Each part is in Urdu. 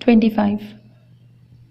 25।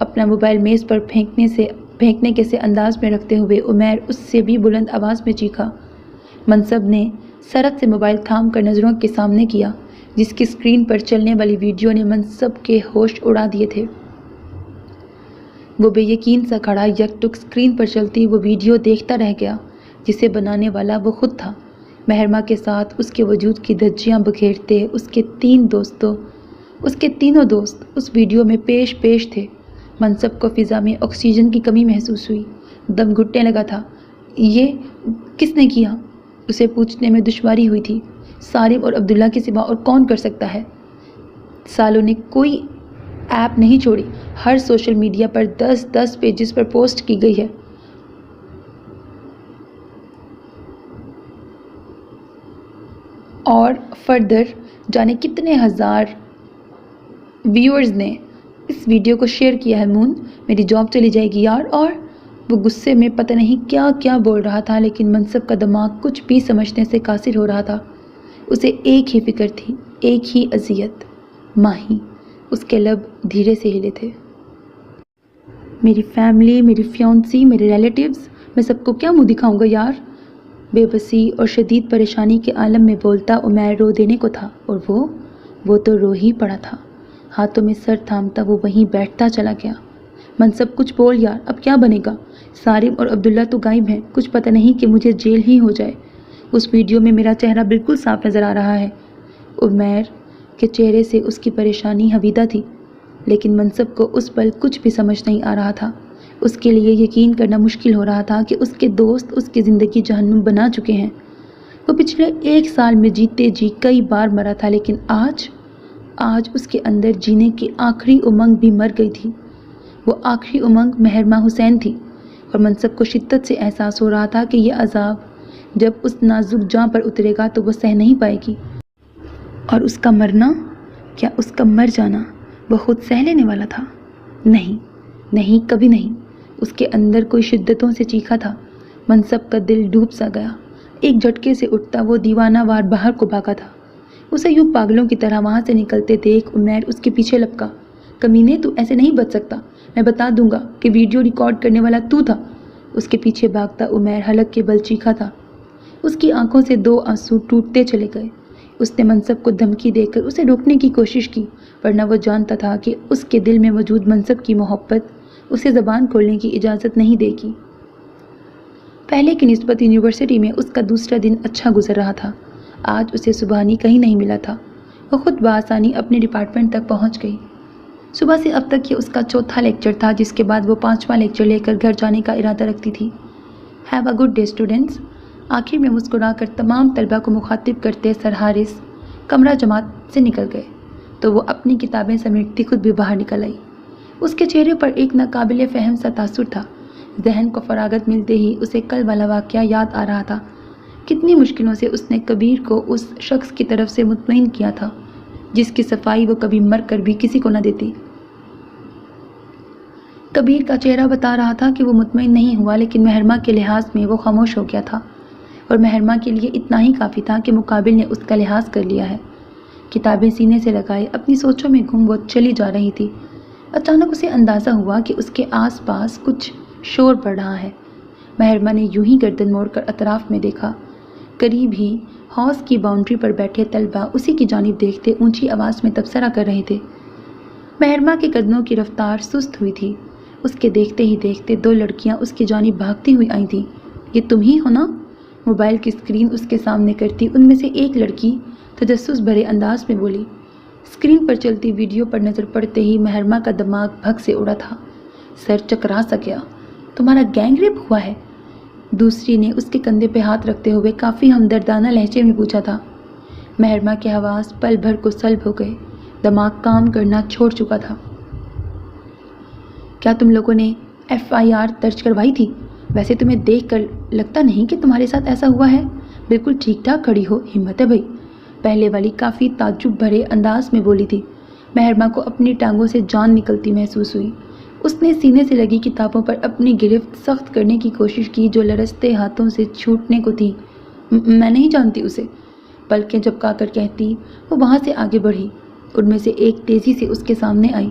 اپنا موبائل میز پر پھینکنے کے سے انداز میں رکھتے ہوئے عمیر اس سے بھی بلند آواز میں چیخا۔ منصب نے سرعت سے موبائل تھام کر نظروں کے سامنے کیا، جس کی اسکرین پر چلنے والی ویڈیو نے منصب کے ہوش اڑا دیے تھے۔ وہ بے یقین سا کھڑا یک ٹک اسکرین پر چلتی وہ ویڈیو دیکھتا رہ گیا، جسے بنانے والا وہ خود تھا۔ مہرما کے ساتھ اس کے وجود کی دھجیاں بکھیرتے اس کے تینوں دوست اس ویڈیو میں پیش تھے۔ منصب کو فضا میں آکسیجن کی کمی محسوس ہوئی، دم گھٹنے لگا تھا۔ یہ کس نے کیا؟ اسے پوچھنے میں دشواری ہوئی تھی۔ سالم اور عبداللہ کے سوا اور کون کر سکتا ہے؟ سالوں نے کوئی ایپ نہیں چھوڑی، ہر سوشل میڈیا پر 10 پیجز پر پوسٹ کی گئی ہے۔ اور فردر جانے کتنے ہزار ویورز نے اس ویڈیو کو شیئر کیا ہے۔ مون، میری جاب چلی جائے گی یار۔ اور وہ غصے میں پتہ نہیں کیا بول رہا تھا، لیکن منصب کا دماغ کچھ بھی سمجھنے سے قاصر ہو رہا تھا۔ اسے ایک ہی فکر تھی، ایک ہی اذیت، ماہی۔ اس کے لب دھیرے سے ہلے تھے۔ میری فیملی، میری فیونسی، میرے ریلیٹیوز، میں سب کو کیا منہ دکھاؤں گا یار؟ بے بسی اور شدید پریشانی کے عالم میں بولتا عمیر رو دینے کو تھا، اور وہ تو رو ہی پڑا تھا۔ ہاتھوں میں سر تھامتا وہ وہیں بیٹھتا چلا گیا۔ منصب کچھ بول یار، اب کیا بنے گا؟ سالم اور عبداللہ تو غائب ہیں، کچھ پتہ نہیں کہ مجھے جیل ہی ہو جائے۔ اس ویڈیو میں میرا چہرہ بالکل صاف نظر آ رہا ہے۔ عمیر کے چہرے سے اس کی پریشانی حویدہ تھی، لیکن منصب کو اس پل کچھ بھی سمجھ نہیں آ رہا تھا۔ اس کے لیے یقین کرنا مشکل ہو رہا تھا کہ اس کے دوست اس کی زندگی جہنم بنا چکے ہیں۔ وہ پچھلے 1 سال میں جیتے جی کئی بار مرا تھا، لیکن آج اس کے اندر جینے کی آخری امنگ بھی مر گئی تھی۔ وہ آخری امنگ مہرما حسین تھی، اور منصب کو شدت سے احساس ہو رہا تھا کہ یہ عذاب جب اس نازک جاں پر اترے گا تو وہ سہ نہیں پائے گی۔ اور اس کا مرنا، کیا اس کا مر جانا وہ خود سہ لینے والا تھا؟ نہیں، کبھی نہیں۔ اس کے اندر کوئی شدتوں سے چیخا تھا۔ منصب کا دل ڈوب سا گیا۔ ایک جھٹکے سے اٹھتا وہ دیوانہ وار باہر کو بھاگا تھا۔ اسے یوں پاگلوں کی طرح وہاں سے نکلتے دیکھ عمیر اس کے پیچھے لپکا۔ کمینے، تو ایسے نہیں بچ سکتا، میں بتا دوں گا کہ ویڈیو ریکارڈ کرنے والا تو تھا۔ اس کے پیچھے بھاگتا عمیر حلق کے بل چیخا تھا۔ اس کی آنکھوں سے 2 آنسو ٹوٹتے چلے گئے۔ اس نے منصب کو دھمکی دے کر اسے روکنے کی کوشش کی، ورنہ وہ جانتا تھا کہ اس کے دل میں موجود منصب کی محبت اسے زبان کھولنے کی اجازت نہیں دے گی۔ پہلے کی نسبت یونیورسٹی میں اس کا دوسرا دن اچھا گزر رہا تھا۔ آج اسے سبحانی کہیں نہیں ملا تھا۔ وہ خود بآسانی اپنے ڈپارٹمنٹ تک پہنچ گئی۔ صبح سے اب تک یہ اس کا 4تھا لیکچر تھا، جس کے بعد وہ 5واں لیکچر لے کر گھر جانے کا ارادہ رکھتی تھی۔ Have a good day students. آخر میں مسکرا کر تمام طلبہ کو مخاطب کرتے سر حارث کمرہ جماعت سے نکل گئے تو وہ اپنی کتابیں سمیٹتی خود بھی باہر نکل آئی۔ اس کے چہرے پر ایک ناقابل فہم سا تاثر تھا۔ ذہن کو فراغت ملتے ہی اسے کل والا واقعہ یاد آ رہا تھا۔ کتنی مشکلوں سے اس نے کبیر کو اس شخص کی طرف سے مطمئن کیا تھا، جس کی صفائی وہ کبھی مر کر بھی کسی کو نہ دیتی۔ کبیر کا چہرہ بتا رہا تھا کہ وہ مطمئن نہیں ہوا، لیکن مہرما کے لحاظ میں وہ خاموش ہو گیا تھا، اور مہرما کے لیے اتنا ہی کافی تھا کہ مقابل نے اس کا لحاظ کر لیا ہے۔ کتابیں سینے سے لگائے اپنی سوچوں میں گم وہ چلی جا رہی تھی۔ اچانک اسے اندازہ ہوا کہ اس کے آس پاس کچھ شور پڑ رہا ہے۔ مہرما نے یوں ہی گردن موڑ کر اطراف میں دیکھا۔ قریب ہی ہاؤس کی باؤنڈری پر بیٹھے طلبہ اسی کی جانب دیکھتے اونچی آواز میں تبصرہ کر رہے تھے۔ مہرما کے قدموں کی رفتار سست ہوئی تھی۔ اس کے دیکھتے ہی دیکھتے 2 لڑکیاں اس کی جانب بھاگتی ہوئی آئی تھیں۔ یہ تم ہی ہو نا؟ موبائل کی اسکرین اس کے سامنے کرتی ان میں سے ایک لڑکی تجسس بھرے انداز میں بولی۔ اسکرین پر چلتی ویڈیو پر نظر پڑتے ہی مہرما کا دماغ بھگ سے اڑا تھا۔ سر چکرا سا گیا۔ تمہارا گینگ ریپ ہوا ہے؟ دوسری نے اس کے کندھے پہ ہاتھ رکھتے ہوئے کافی ہمدردانہ لہجے میں پوچھا تھا۔ مہرما کے حواس پل بھر کو سلب ہو گئے۔ دماغ کام کرنا چھوڑ چکا تھا۔ کیا تم لوگوں نے FIR درج کروائی تھی؟ ویسے تمہیں دیکھ کر لگتا نہیں کہ تمہارے ساتھ ایسا ہوا ہے۔ بالکل ٹھیک ٹھاک کھڑی ہو، ہمت ہے بھائی، پہلے والی کافی تعجب بھرے انداز میں بولی تھی۔ مہرما کو اپنی ٹانگوں سے جان نکلتی محسوس ہوئی۔ اس نے سینے سے لگی کتابوں پر اپنی گرفت سخت کرنے کی کوشش کی جو لرزتے ہاتھوں سے چھوٹنے کو تھی۔ میں نہیں جانتی اسے، پلکیں جھپکا کر کہتی وہ وہاں سے آگے بڑھی۔ ان میں سے ایک تیزی سے اس کے سامنے آئی۔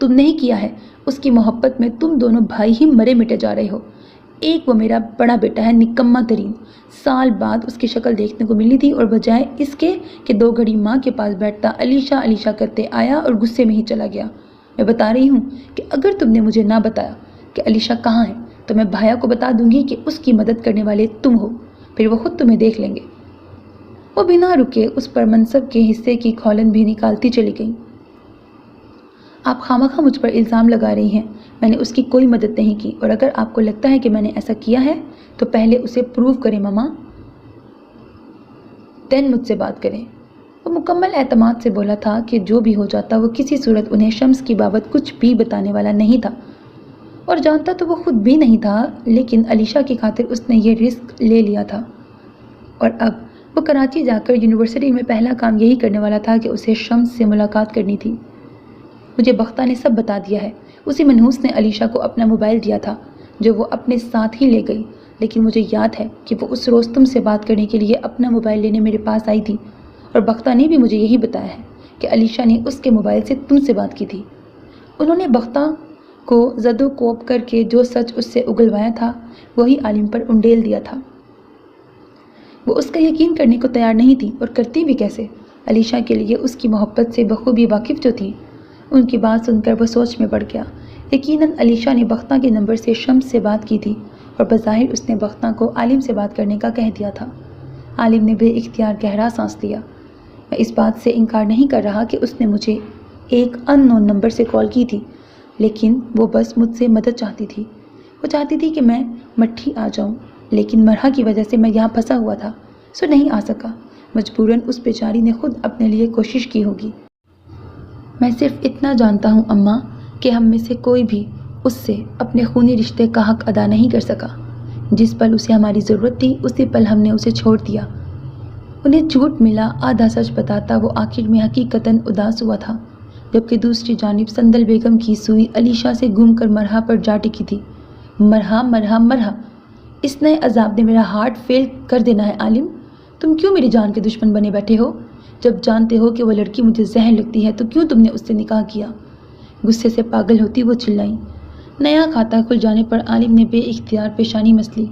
تم نے ہی کیا ہے۔ اس کی محبت میں تم دونوں بھائی ہی مرے مٹے جا رہے ہو۔ ایک وہ میرا بڑا بیٹا ہے، نکما ترین، سال بعد اس کی شکل دیکھنے کو ملی تھی اور بجائے اس کے کہ 2 گھڑی ماں کے پاس بیٹھتا علیشہ علیشہ کرتے آیا اور غصے میں ہی چلا گیا۔ میں بتا رہی ہوں کہ اگر تم نے مجھے نہ بتایا کہ علیشہ کہاں ہے تو میں بھایا کو بتا دوں گی کہ اس کی مدد کرنے والے تم ہو، پھر وہ خود تمہیں دیکھ لیں گے۔ وہ بنا رکے اس پر منصب کے حصے کی کھولن بھی نکالتی چلی گئی۔ آپ خامخواہ مجھ پر الزام لگا رہی ہیں، میں نے اس کی کوئی مدد نہیں کی، اور اگر آپ کو لگتا ہے کہ میں نے ایسا کیا ہے تو پہلے اسے پروف کریں مما، دین مجھ سے بات کریں۔ وہ مکمل اعتماد سے بولا تھا کہ جو بھی ہو جاتا وہ کسی صورت انہیں شمس کی بابت کچھ بھی بتانے والا نہیں تھا، اور جانتا تو وہ خود بھی نہیں تھا، لیکن علیشہ کی خاطر اس نے یہ رسک لے لیا تھا، اور اب وہ کراچی جا کر یونیورسٹی میں پہلا کام یہی کرنے والا تھا کہ اسے شمس سے ملاقات کرنی تھی۔ مجھے بختہ نے سب بتا دیا ہے۔ اسی منحوس نے علیشہ کو اپنا موبائل دیا تھا جو وہ اپنے ساتھ ہی لے گئی، لیکن مجھے یاد ہے کہ وہ اس روز تم سے بات کرنے کے لیے اپنا موبائل لینے میرے پاس آئی تھی، اور بختہ نے بھی مجھے یہی بتایا ہے کہ علیشہ نے اس کے موبائل سے تم سے بات کی تھی۔ انہوں نے بختہ کو زد و کوب کر کے جو سچ اس سے اگلوایا تھا وہی عالم پر انڈیل دیا تھا۔ وہ اس کا یقین کرنے کو تیار نہیں تھی، اور کرتی بھی کیسے؟ علیشہ کے لیے اس کی محبت سے بخوبی واقف جو تھی۔ ان کی بات سن کر وہ سوچ میں پڑ گیا۔ یقیناً علیشہ نے بختہ کے نمبر سے شمس سے بات کی تھی، اور بظاہر اس نے بختہ کو عالم سے بات کرنے کا کہہ دیا تھا۔ عالم نے بے اختیار گہرا سانس لیا۔ میں اس بات سے انکار نہیں کر رہا کہ اس نے مجھے ایک ان نون نمبر سے کال کی تھی، لیکن وہ بس مجھ سے مدد چاہتی تھی۔ وہ چاہتی تھی کہ میں مٹھی آ جاؤں، لیکن مرحا کی وجہ سے میں یہاں پھنسا ہوا تھا، سو نہیں آ سکا۔ مجبوراً اس بیچاری نے خود اپنے لیے کوشش کی ہوگی۔ میں صرف اتنا جانتا ہوں اماں کہ ہم میں سے کوئی بھی اس سے اپنے خونی رشتے کا حق ادا نہیں کر سکا۔ جس پل اسے ہماری ضرورت تھی اسی پل ہم نے اسے چھوڑ دیا۔ انہیں جھوٹ ملا، آدھا سچ بتاتا وہ آخر میں حقیقتاً اداس ہوا تھا، جبکہ دوسری جانب سندل بیگم کی سوئی علیشہ سے گھوم کر مرحا پر جا ٹکی تھی۔ مرحا مرحا مرحا، اس نئے عذاب نے میرا ہارٹ فیل کر دینا ہے۔ عالم، تم کیوں میری جان کے دشمن بنے بیٹھے ہو؟ جب جانتے ہو کہ وہ لڑکی مجھے زہر لگتی ہے تو کیوں تم نے اس سے نکاح کیا؟ غصے سے پاگل ہوتی وہ چلائیں۔ نیا کھاتہ کھل جانے پر عالم نے بے اختیار پیشانی مسلی۔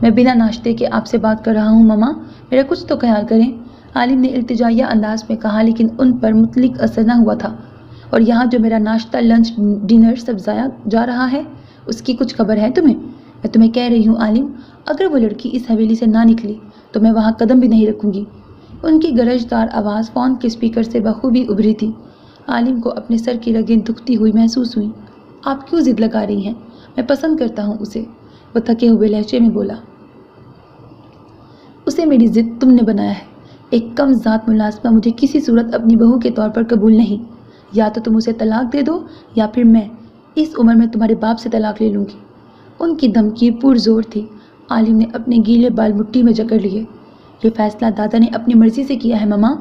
میں بنا ناشتے کے آپ سے بات کر رہا ہوں مما، میرا کچھ تو خیال کریں، عالم نے التجائیہ انداز میں کہا، لیکن ان پر مطلق اثر نہ ہوا تھا۔ اور یہاں جو میرا ناشتہ، لنچ، ڈنر سب ضائع جا رہا ہے، اس کی کچھ خبر ہے تمہیں؟ میں تمہیں کہہ رہی ہوں عالم، اگر وہ لڑکی اس حویلی سے نہ نکلی تو میں وہاں قدم بھی نہیں رکھوں گی۔ ان کی گرجدار آواز فون کے اسپیکر سے بخوبی ابھری تھی۔ عالم کو اپنے سر کی رگیں دکھتی ہوئی محسوس ہوئیں۔ آپ کیوں ضد لگا رہی ہیں؟ میں پسند کرتا ہوں اسے، وہ تھکے ہوئے لہجے میں بولا۔ اسے میری ضد تم نے بنایا ہے۔ ایک کم ذات ملازمہ مجھے کسی صورت اپنی بہو کے طور پر قبول نہیں۔ یا تو تم اسے طلاق دے دو یا پھر میں اس عمر میں تمہارے باپ سے طلاق لے لوں گی۔ ان کی دھمکی پرزور تھی۔ عالم نے اپنے گیلے بال مٹھی میں جکڑ لیے۔ یہ فیصلہ دادا نے اپنی مرضی سے کیا ہے مما،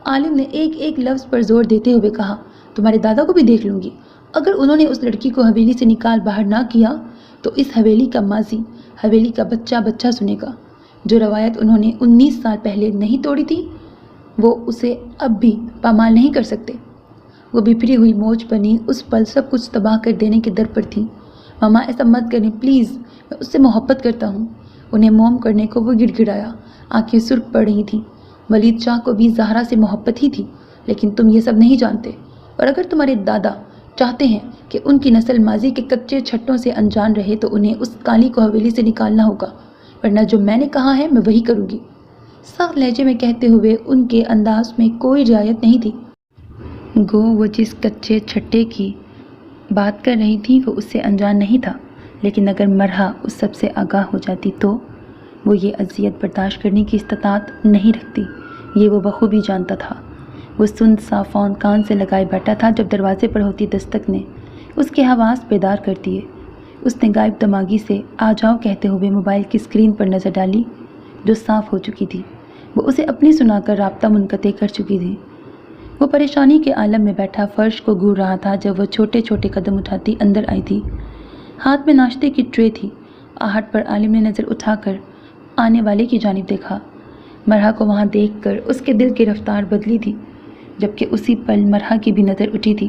عالم نے ایک ایک لفظ پر زور دیتے ہوئے کہا۔ تمہارے دادا کو بھی دیکھ لوں گی۔ اگر انہوں نے اس لڑکی کو حویلی سے نکال باہر نہ کیا تو اس حویلی کا ماضی، حویلی کا بچہ بچہ سنے گا۔ جو روایت انہوں نے 19 سال پہلے نہیں توڑی تھی وہ اسے اب بھی پامال نہیں کر سکتے۔ وہ بپھری ہوئی موج بنی اس پل سب کچھ تباہ کر دینے کے در پر تھی۔ مما ایسا مت کریں پلیز، میں اس سے محبت کرتا ہوں۔ انہیں موم کرنے کو وہ گڑ گڑایا، آنکھیں سرخ پڑ رہی تھیں۔ ولید شاہ کو بھی زہرا سے محبت ہی تھی، لیکن تم یہ سب نہیں جانتے، اور اگر تمہارے دادا چاہتے ہیں کہ ان کی نسل ماضی کے کچے چھٹوں سے انجان رہے تو انہیں اس کالی کو حویلی سے نکالنا ہوگا، ورنہ جو میں نے کہا ہے میں وہی کروں گی۔ سخت لہجے میں کہتے ہوئے ان کے انداز میں کوئی رعایت نہیں تھی۔ گو وہ جس کچے چھٹے کی بات کر رہی تھی وہ اس سے انجان نہیں تھا، لیکن اگر مرحا اس سب سے آگاہ ہو جاتی تو وہ یہ اذیت برداشت کرنے کی استطاعت نہیں رکھتی، یہ وہ بخوبی جانتا تھا۔ وہ سند سا فون کان سے لگائے بیٹھا تھا جب دروازے پر ہوتی دستک نے اس کے حواس بیدار کر دیے۔ اس نے غائب دماغی سے آ جاؤ کہتے ہوئے موبائل کی اسکرین پر نظر ڈالی جو صاف ہو چکی تھی۔ وہ اسے اپنی سنا کر رابطہ منقطع کر چکی تھی۔ وہ پریشانی کے عالم میں بیٹھا فرش کو گھور رہا تھا جب وہ چھوٹے چھوٹے قدم اٹھاتی اندر آئی تھی۔ ہاتھ میں ناشتے کی ٹرے تھی۔ آہٹ پر عالم نے نظر اٹھا کر آنے والے کی جانب دیکھا۔ مرحا کو وہاں دیکھ کر اس کے دل کی رفتار بدلی تھی، جبکہ اسی پل مرحا کی بھی نظر اٹھی تھی۔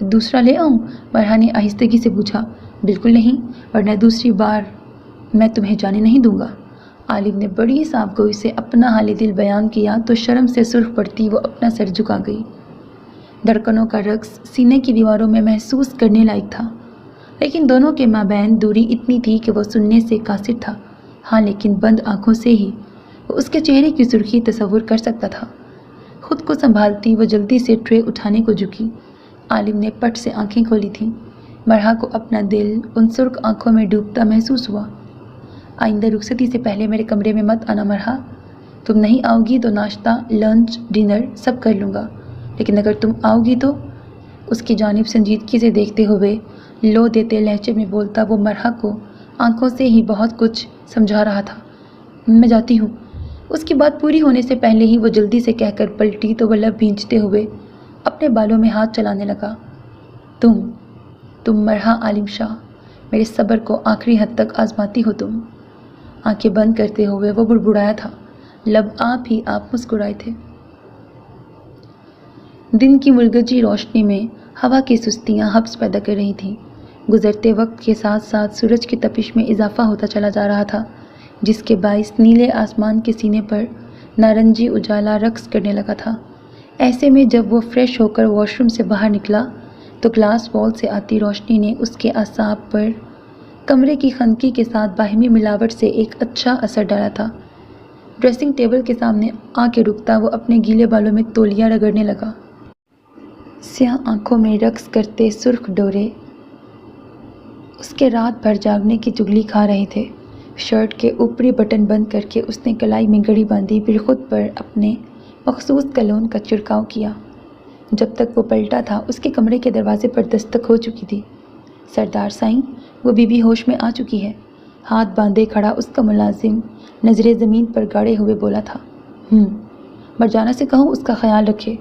دوسرا لے آؤں؟ مرحا نے آہستگی سے پوچھا۔ بالکل نہیں، ورنہ دوسری بار میں تمہیں جانے نہیں دوں گا۔ عالم نے بڑی صاف گوئی سے اپنا حال دل بیان کیا تو شرم سے سرخ پڑتی وہ اپنا سر جھکا گئی۔ دھڑکنوں کا رقص سینے کی دیواروں میں محسوس کرنے لائق تھا، لیکن دونوں کے مابین دوری اتنی تھی کہ وہ سننے سے قاصر تھا۔ ہاں، لیکن بند آنکھوں سے ہی وہ اس کے چہرے کی سرخی تصور کر سکتا تھا۔ خود کو سنبھالتی وہ جلدی سے ٹرے اٹھانے کو جھکی۔ عالم نے پٹ سے آنکھیں کھولی تھیں۔ مرحا کو اپنا دل ان سرخ آنکھوں میں ڈوبتا محسوس ہوا۔ آئندہ رخصتی سے پہلے میرے کمرے میں مت آنا مرحا۔ تم نہیں آؤ گی تو ناشتہ، لنچ، ڈنر سب کر لوں گا، لیکن اگر تم آؤ گی تو… اس کی جانب سنجیدگی سے دیکھتے ہوئے لو دیتے لہجے میں بولتا وہ مرحا کو آنکھوں سے ہی بہت کچھ سمجھا رہا تھا۔ میں جاتی ہوں۔ اس کی بات پوری ہونے سے پہلے ہی وہ جلدی سے کہہ کر پلٹی تو وہ لب بھینچتے ہوئے اپنے بالوں میں ہاتھ چلانے لگا۔ تم مرحا عالم شاہ، میرے صبر کو آخری حد تک آزماتی ہو تم۔ آنکھیں بند کرتے ہوئے وہ بڑبڑایا تھا، لب آپ ہی آپ مسکرائے تھے۔ دن کی ملگجی روشنی میں ہوا کی سستیاں حبس پیدا کر رہی تھیں۔ گزرتے وقت کے ساتھ ساتھ سورج کی تپش میں اضافہ ہوتا چلا جا رہا تھا، جس کے باعث نیلے آسمان کے سینے پر نارنجی اجالا رقص کرنے لگا تھا۔ ایسے میں جب وہ فریش ہو کر واش روم سے باہر نکلا تو گلاس وال سے آتی روشنی نے اس کے اعصاب پر کمرے کی خنکی کے ساتھ باہمی ملاوٹ سے ایک اچھا اثر ڈالا تھا۔ ڈریسنگ ٹیبل کے سامنے آ کے رکتا وہ اپنے گیلے بالوں میں تولیہ رگڑنے لگا۔ سیاہ آنکھوں میں رقص کرتے سرخ ڈورے اس کے رات بھر جاگنے کی چگلی کھا رہے تھے۔ شرٹ کے اوپری بٹن بند کر کے اس نے کلائی میں گھڑی باندھی، پھر خود پر اپنے مخصوص کلون کا چھڑکاؤ کیا۔ جب تک وہ پلٹا تھا اس کے کمرے کے دروازے پر دستک ہو چکی تھی۔ سردار سائیں، وہ بی بی ہوش میں آ چکی ہے، ہاتھ باندھے کھڑا اس کا ملازم نظریں زمین پر گاڑے ہوئے بولا تھا۔ مرجانہ سے کہو اس کا خیال رکھے،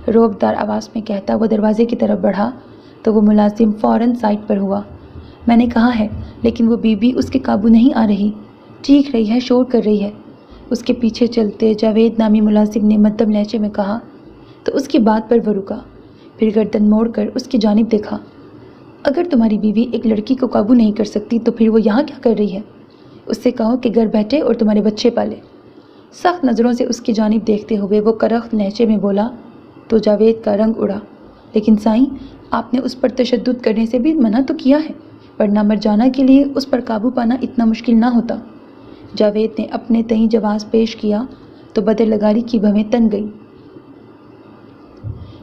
روبدار آواز میں کہتا وہ دروازے کی طرف بڑھا تو وہ ملازم فوراً سائٹ پر ہوا۔ میں نے کہا ہے، لیکن وہ بی بی اس کے قابو نہیں آ رہی، چیخ رہی ہے، شور کر رہی ہے۔ اس کے پیچھے چلتے جاوید نامی ملازم نے مدھم لہجے میں کہا تو اس کی بات پر وہ رکا، پھر گردن موڑ کر اس کی جانب دیکھا۔ اگر تمہاری بیوی ایک لڑکی کو قابو نہیں کر سکتی تو پھر وہ یہاں کیا کر رہی ہے؟ اس سے کہو کہ گھر بیٹھے اور تمہارے بچے پالے۔ سخت نظروں سے اس کی جانب دیکھتے ہوئے وہ کرخت لہجے میں بولا تو جاوید کا رنگ اڑا۔ لیکن سائیں، آپ نے اس پر تشدد کرنے سے بھی منع تو کیا ہے، ورنہ مرجانہ کے لیے اس پر قابو پانا اتنا مشکل نہ ہوتا۔ جاوید نے اپنے تئیں جواز پیش کیا تو بدر لگاری کی بھویں تن گئیں۔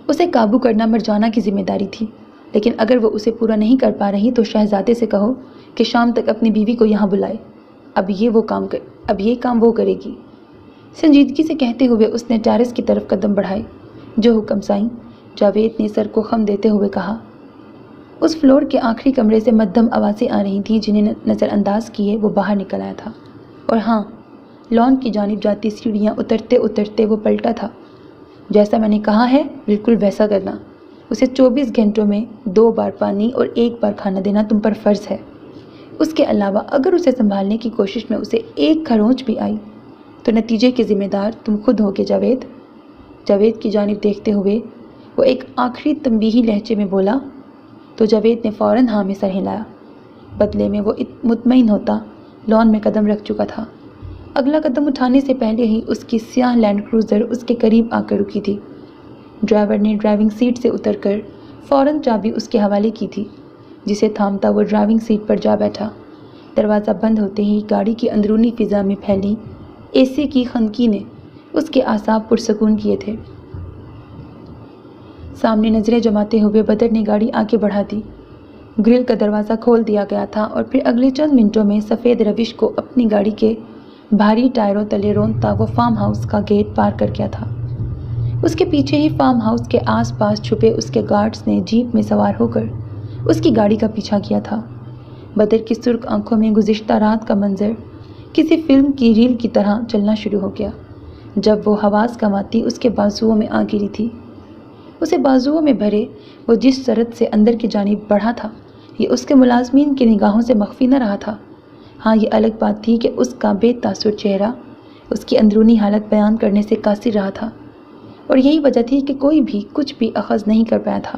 اسے قابو کرنا مرجانہ کی ذمہ داری تھی، لیکن اگر وہ اسے پورا نہیں کر پا رہی تو شہزادے سے کہو کہ شام تک اپنی بیوی کو یہاں بلائے، اب یہ کام وہ کرے گی۔ سنجیدگی سے کہتے ہوئے اس نے ٹیرس کی طرف قدم بڑھائے۔ جو حکم سائیں، جاوید نے سر کو خم دیتے ہوئے کہا۔ اس فلور کے آخری کمرے سے مدھم آوازیں آ رہی تھیں جنہیں نظر انداز کیے وہ باہر نکل آیا تھا، اور ہاں، لان کی جانب جاتی سیڑھیاں اترتے اترتے وہ پلٹا تھا۔ جیسا میں نے کہا ہے بالکل ویسا کرنا، اسے 24 گھنٹوں میں 2 بار پانی اور 1 بار کھانا دینا تم پر فرض ہے۔ اس کے علاوہ اگر اسے سنبھالنے کی کوشش میں اسے ایک خرونچ بھی آئی تو نتیجے کے ذمہ دار تم خود ہوگے جاوید۔ جاوید کی جانب دیکھتے ہوئے وہ ایک آخری تنبیہی لہجے میں بولا تو جاوید نے فوراً ہاں میں سر ہلایا۔ بدلے میں وہ مطمئن ہوتا لان میں قدم رکھ چکا تھا۔ اگلا قدم اٹھانے سے پہلے ہی اس کی سیاہ لینڈ کروزر اس کے قریب آ کر رکی تھی۔ ڈرائیور نے ڈرائیونگ سیٹ سے اتر کر فوراً چابی اس کے حوالے کی تھی، جسے تھامتا وہ ڈرائیونگ سیٹ پر جا بیٹھا۔ دروازہ بند ہوتے ہی گاڑی کی اندرونی فضا میں پھیلی اے سی کی خنکی نے اس کے اعصاب پرسکون کیے تھے۔ سامنے نظریں جماتے ہوئے بدر نے گاڑی آگے بڑھا دی۔ گرل کا دروازہ کھول دیا گیا تھا اور پھر اگلے چند منٹوں میں سفید روش کو اپنی گاڑی کے بھاری ٹائروں تلے رونتا وہ فارم ہاؤس کا گیٹ پار کر گیا تھا۔ اس کے پیچھے ہی فارم ہاؤس کے آس پاس چھپے اس کے گارڈز نے جیپ میں سوار ہو کر اس کی گاڑی کا پیچھا کیا تھا۔ بدر کی سرخ آنکھوں میں گزشتہ رات کا منظر کسی فلم کی ریل کی طرح چلنا شروع ہو گیا۔ جب وہ حواس کماتی اس کے بازوؤں میں آ گری تھی، اسے بازوؤں میں بھرے وہ جس سرت سے اندر کی جانب بڑھا تھا یہ اس کے ملازمین کی نگاہوں سے مخفی نہ رہا تھا۔ ہاں، یہ الگ بات تھی کہ اس کا بے تاثر چہرہ اس کی اندرونی حالت بیان کرنے سے قاصر رہا تھا، اور یہی وجہ تھی کہ کوئی بھی کچھ بھی اخذ نہیں کر پایا تھا۔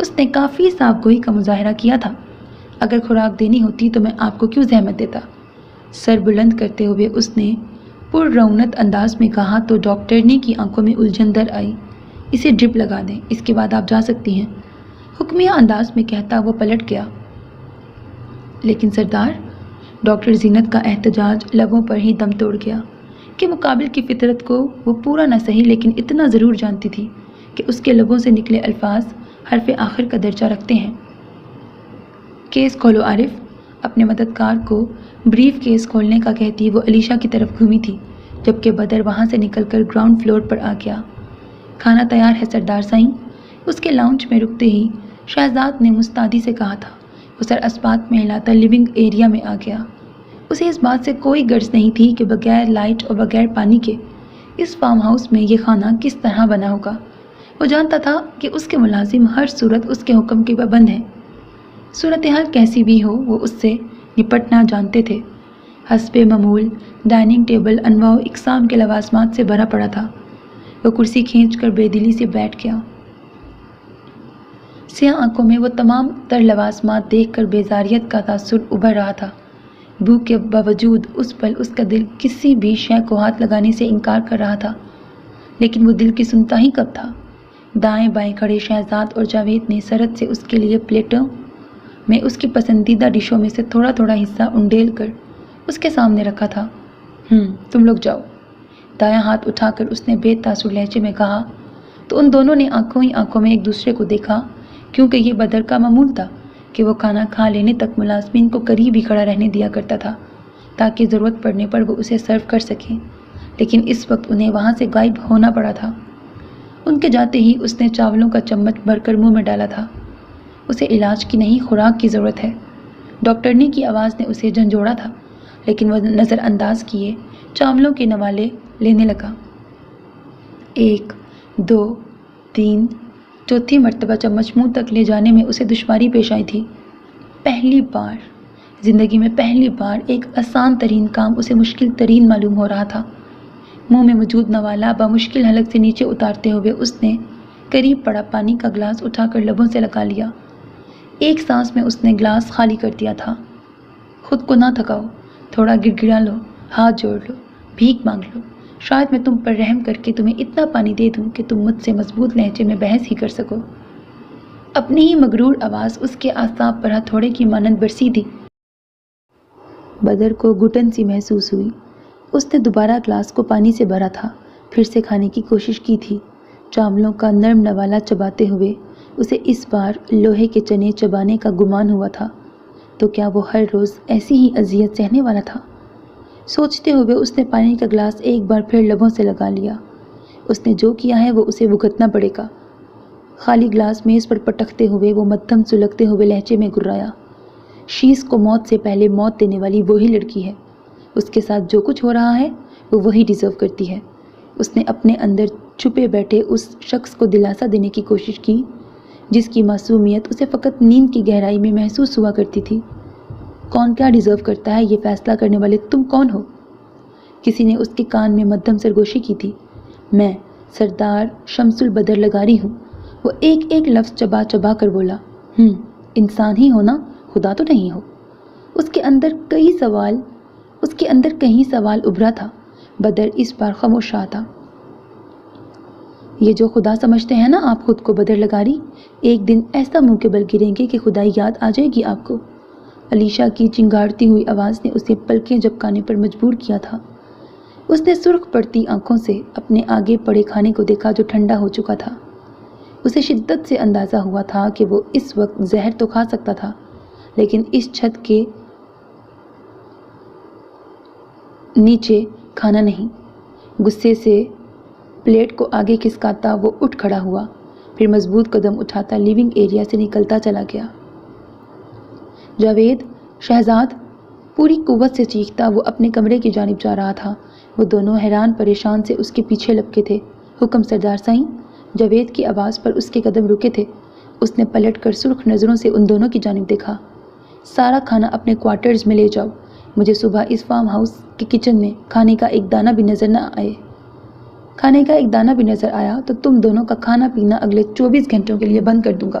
اس نے کافی صاف گوئی کا مظاہرہ کیا تھا۔ اگر خوراک دینی ہوتی تو میں آپ کو کیوں زحمت دیتا؟ سر بلند کرتے ہوئے اس نے پر رونت انداز میں کہا تو ڈاکٹرنی کی آنکھوں میں الجھن در آئی۔ اسے ڈرپ لگا دیں، اس کے بعد آپ جا سکتی ہیں، حکمیہ انداز میں کہتا وہ پلٹ گیا۔ لیکن سردار، ڈاکٹر زینت کا احتجاج لبوں پر ہی دم توڑ گیا کہ مقابل کی فطرت کو وہ پورا نہ سہی لیکن اتنا ضرور جانتی تھی کہ اس کے لبوں سے نکلے الفاظ حرف آخر کا درجہ رکھتے ہیں۔ کیس کھولو عارف، اپنے مددگار کو بریف کیس کھولنے کا کہتی وہ علیشہ کی طرف گھومی تھی، جبکہ بدر وہاں سے نکل کر گراؤنڈ فلور پر آ گیا۔ کھانا تیار ہے سردار سائیں، اس کے لاؤنج میں رکتے ہی شہزاد نے مستعدی سے کہا تھا۔ وہ سر اسبات میں ہلاتا لیونگ ایریا میں آ گیا۔ اسے اس بات سے کوئی غرض نہیں تھی کہ بغیر لائٹ اور بغیر پانی کے اس فارم ہاؤس میں یہ کھانا کس طرح بنا ہوگا۔ وہ جانتا تھا کہ اس کے ملازم ہر صورت اس کے حکم کے پابند ہیں۔ صورتحال کیسی بھی ہو وہ اس سے نپٹنا جانتے تھے۔ حسب معمول ڈائننگ ٹیبل انواع و اقسام کے لوازمات سے بھرا پڑا تھا۔ وہ کرسی کھینچ کر بے دلی سے بیٹھ گیا۔ سیاہ آنکھوں میں وہ تمام تر لوازمات دیکھ کر بیزاریت کا تاثر ابھر رہا تھا۔ بھوک کے باوجود اس پل اس کا دل کسی بھی شے کو ہاتھ لگانے سے انکار کر رہا تھا، لیکن وہ دل کی سنتا ہی کب تھا؟ دائیں بائیں کھڑے شہزاد اور جاوید نے سرد سے اس کے لیے پلیٹوں میں اس کی پسندیدہ ڈشوں میں سے تھوڑا تھوڑا حصہ انڈیل کر اس کے سامنے رکھا تھا۔ تم لوگ جاؤ، دایاں ہاتھ اٹھا کر اس نے بے تاثر لہجے میں کہا تو ان دونوں نے آنکھوں ہی آنکھوں میں ایک دوسرے کو دیکھا، کیونکہ یہ بدر کا معمول تھا کہ وہ کھانا کھا لینے تک ملازمین کو قریب ہی کھڑا رہنے دیا کرتا تھا تاکہ ضرورت پڑنے پر وہ اسے سرو کر سکیں، لیکن اس وقت انہیں وہاں سے غائب ہونا پڑا تھا۔ ان کے جاتے ہی اس نے چاولوں کا چمچ بھر کر منہ میں ڈالا تھا۔ اسے علاج کی نہیں خوراک کی ضرورت ہے، ڈاکٹرنی کی آواز نے اسے جھنجھوڑا تھا، لیکن وہ نظر انداز کیے چاولوں کے نوالے لینے لگا۔ 1 2 3 چوتھی مرتبہ چمچ منہ تک لے جانے میں اسے دشواری پیش آئی تھی۔ زندگی میں پہلی بار ایک آسان ترین کام اسے مشکل ترین معلوم ہو رہا تھا۔ منہ میں موجود نوالا بمشکل حلق سے نیچے اتارتے ہوئے اس نے قریب پڑا پانی کا گلاس اٹھا کر لبوں سے لگا لیا۔ ایک سانس میں اس نے گلاس خالی کر دیا تھا۔ خود کو نہ تھکاؤ، تھوڑا گڑ گڑا لو، ہاتھ جوڑ لو، بھیک مانگ لو، شاید میں تم پر رحم کر کے تمہیں اتنا پانی دے دوں کہ تم مجھ سے مضبوط لہجے میں بحث ہی کر سکو۔ اپنی ہی مغرور آواز اس کے اعصاب پر ہتھوڑے کی مانند برسی تھی۔ بدر کو گھٹن سی محسوس ہوئی۔ اس نے دوبارہ گلاس کو پانی سے بھرا تھا، پھر سے کھانے کی کوشش کی تھی۔ چاولوں کا نرم نوالا چباتے ہوئے اسے اس بار لوہے کے چنے چبانے کا گمان ہوا تھا، تو کیا وہ ہر روز ایسی ہی اذیت سہنے والا تھا؟ سوچتے ہوئے اس نے پانی کا گلاس ایک بار پھر لبوں سے لگا لیا۔ اس نے جو کیا ہے وہ اسے بھگتنا پڑے گا۔ خالی گلاس میز پر پٹکتے ہوئے وہ مدھم سلگتے ہوئے لہجے میں گرایا، شیز کو موت سے پہلے موت دینے والی وہی لڑکی ہے۔ اس کے ساتھ جو کچھ ہو رہا ہے وہ وہی ڈیزرو کرتی ہے۔ اس نے اپنے اندر چھپے بیٹھے اس شخص کو دلاسا دینے کی کوشش کی جس کی معصومیت اسے فقط نیند کی گہرائی میں محسوس ہوا کرتی تھی۔ کون کیا ڈیزرو کرتا ہے یہ فیصلہ کرنے والے تم کون ہو؟ کسی نے اس کے کان میں مدھم سرگوشی کی تھی۔ میں سردار شمس البدر لغاری ہوں۔ وہ ایک ایک لفظ چبا چبا کر بولا۔ انسان ہی ہونا، خدا تو نہیں ہو؟ اس کے اندر کہیں سوال ابھرا تھا۔ بدر اس بار خاموش رہا تھا۔ یہ جو خدا سمجھتے ہیں نا آپ خود کو بدر لغاری، ایک دن ایسا منہ کے بل گریں گے کہ خدائی یاد آ جائے گی آپ کو۔ علیشہ کی چنگاڑتی ہوئی آواز نے اسے پلکیں جھپکانے پر مجبور کیا تھا۔ اس نے سرخ پڑتی آنکھوں سے اپنے آگے پڑے کھانے کو دیکھا جو ٹھنڈا ہو چکا تھا۔ اسے شدت سے اندازہ ہوا تھا کہ وہ اس وقت زہر تو کھا سکتا تھا، لیکن اس چھت کے نیچے کھانا نہیں۔ غصے سے پلیٹ کو آگے کھسکاتا وہ اٹھ کھڑا ہوا، پھر مضبوط قدم اٹھاتا لیونگ ایریا سے نکلتا چلا گیا۔ جاوید، شہزاد، پوری قوت سے چیختا وہ اپنے کمرے کی جانب جا رہا تھا۔ وہ دونوں حیران پریشان سے اس کے پیچھے لپکے تھے۔ حکم سردار سائیں۔ جاوید کی آواز پر اس کے قدم رکے تھے۔ اس نے پلٹ کر سرخ نظروں سے ان دونوں کی جانب دیکھا۔ سارا کھانا اپنے کوارٹرز میں لے جاؤ، مجھے صبح اس فارم ہاؤس کے کچن میں کھانے کا ایک دانہ بھی نظر آیا تو تم دونوں کا کھانا پینا اگلے 24 گھنٹوں کے لیے بند کر دوں گا۔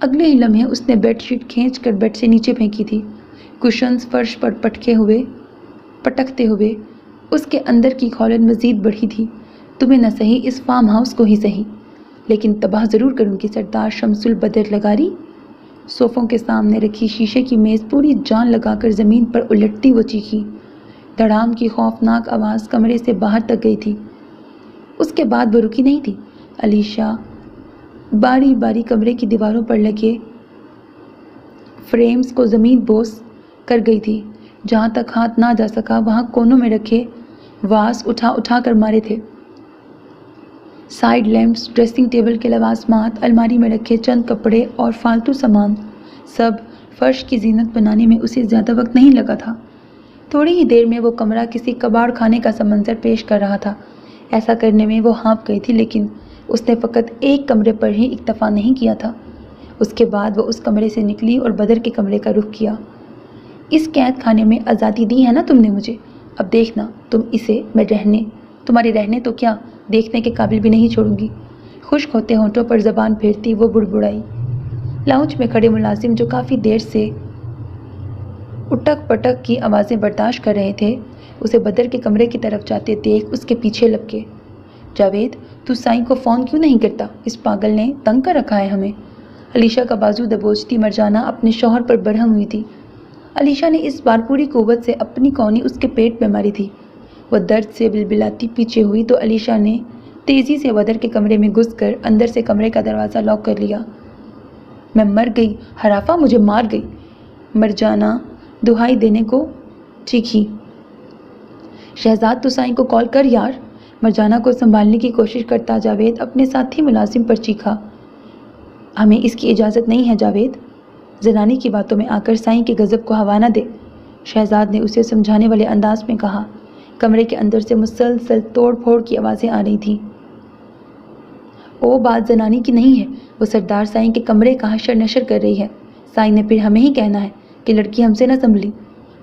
اگلے ہی لمحے اس نے بیڈ شیٹ کھینچ کر بیڈ سے نیچے پھینکی تھی۔ کشنز فرش پر پٹکتے ہوئے اس کے اندر کی کھولن مزید بڑھی تھی۔ تمہیں نہ صحیح اس فارم ہاؤس کو ہی صحیح، لیکن تباہ ضرور کروں گی سردار شمس البدر لغاری۔ صوفوں کے سامنے رکھی شیشے کی میز پوری جان لگا کر زمین پر الٹتی وہ چیخی۔ دھڑام کی خوفناک آواز کمرے سے باہر تک گئی تھی۔ اس کے بعد وہ رکی نہیں تھی۔ علیشا باری باری کمرے کی دیواروں پر لگے فریمز کو زمین بوس کر گئی تھی۔ جہاں تک ہاتھ نہ جا سکا وہاں کونوں میں رکھے واس اٹھا کر مارے تھے۔ سائیڈ لیمپس، ڈریسنگ ٹیبل کے لوازمات، الماری میں رکھے چند کپڑے اور فالتو سامان، سب فرش کی زینت بنانے میں اسے زیادہ وقت نہیں لگا تھا۔ تھوڑی ہی دیر میں وہ کمرہ کسی کباڑ خانے کا منظر پیش کر رہا تھا۔ ایسا کرنے میں وہ ہانپ گئی تھی، لیکن اس نے فقط ایک کمرے پر ہی اکتفا نہیں کیا تھا۔ اس کے بعد وہ اس کمرے سے نکلی اور بدر کے کمرے کا رخ کیا۔ اس قید خانے میں آزادی دی ہے نا تم نے مجھے، اب دیکھنا تم اسے میں تمہارے رہنے تو کیا دیکھنے کے قابل بھی نہیں چھوڑوں گی۔ خشک ہوتے ہونٹوں پر زبان پھیرتی وہ بڑبڑائی۔ لاؤنج میں کھڑے ملازم جو کافی دیر سے اٹک پٹک کی آوازیں برداشت کر رہے تھے، اسے بدر کے کمرے کی طرف جاتے دیکھ اس کے پیچھے لپکے۔ جاوید، تو سائیں کو فون کیوں نہیں کرتا؟ اس پاگل نے تنگ کر رکھا ہے ہمیں۔ علیشا کا بازو دبوچتی مرجانہ اپنے شوہر پر برہم ہوئی تھی۔ علیشا نے اس بار پوری قوت سے اپنی کونی اس کے پیٹ میں ماری تھی۔ وہ درد سے بلبلاتی پیچھے ہوئی تو علیشا نے تیزی سے بدر کے کمرے میں گھس کر اندر سے کمرے کا دروازہ لاک کر لیا۔ میں مر گئی، حرافہ مجھے مار گئی، مرجانہ دہائی دینے کو چیخی۔ شہزاد تو سائیں کو کال کر یار، مرجانہ کو سنبھالنے کی کوشش کرتا جاوید اپنے ساتھی ملازم پر چیخا۔ ہمیں اس کی اجازت نہیں ہے جاوید، زنانی کی باتوں میں آ کر سائیں کے غضب کو ہوا نہ دے، شہزاد نے اسے سمجھانے والے انداز میں کہا۔ کمرے کے اندر سے مسلسل توڑ پھوڑ کی آوازیں آ رہی تھیں۔ او بات زنانی کی نہیں ہے، وہ سردار سائیں کے کمرے کا حشر نشر کر رہی ہے۔ سائیں نے پھر ہمیں ہی کہنا ہے کہ لڑکی ہم سے نہ سنبھلی،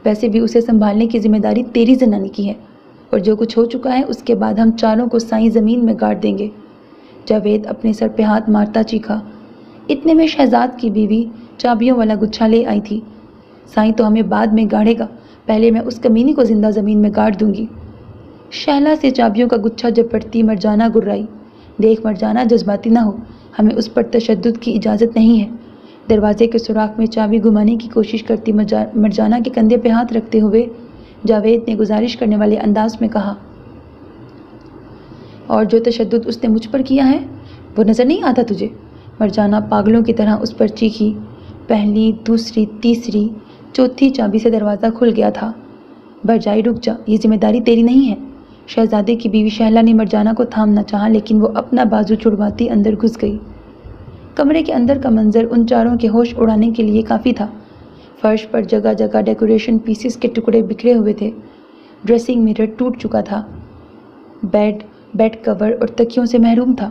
ویسے بھی اسے سنبھالنے کی ذمہ داری تیری زنانی کی ہے، اور جو کچھ ہو چکا ہے اس کے بعد ہم چاروں کو سائیں زمین میں گاڑ دیں گے۔ جاوید اپنے سر پہ ہاتھ مارتا چیخا۔ اتنے میں شہزاد کی بیوی چابیوں والا گچھا لے آئی تھی۔ سائیں تو ہمیں بعد میں گاڑے گا، پہلے میں اس کمینی کو زندہ زمین میں گاڑ دوں گی۔ شہلا سے چابیوں کا گچھا جپٹتی مرجانہ گرائی۔ دیکھ مرجانہ، جذباتی نہ ہو، ہمیں اس پر تشدد کی اجازت نہیں ہے۔ دروازے کے سوراخ میں چابی گھمانے کی کوشش کرتی مرجانہ کے کندھے پہ ہاتھ رکھتے ہوئے جاوید نے گزارش کرنے والے انداز میں کہا۔ اور جو تشدد اس نے مجھ پر کیا ہے وہ نظر نہیں آتا تجھے؟ مرجانہ پاگلوں کی طرح اس پر چیخی۔ پہلی، دوسری، تیسری، چوتھی چابی سے دروازہ کھل گیا تھا۔ برجائی رک جا، یہ ذمہ داری تیری نہیں ہے۔ شہزادے کی بیوی شہلا نے مرجانہ کو تھامنا چاہا، لیکن وہ اپنا بازو چھڑواتی اندر گھس گئی۔ کمرے کے اندر کا منظر ان چاروں کے ہوش اڑانے کے لیے کافی تھا۔ فرش پر جگہ جگہ ڈیکوریشن پیسز کے ٹکڑے بکھرے ہوئے تھے۔ ڈریسنگ میرر ٹوٹ چکا تھا۔ بیڈ کور اور تکیوں سے محروم تھا۔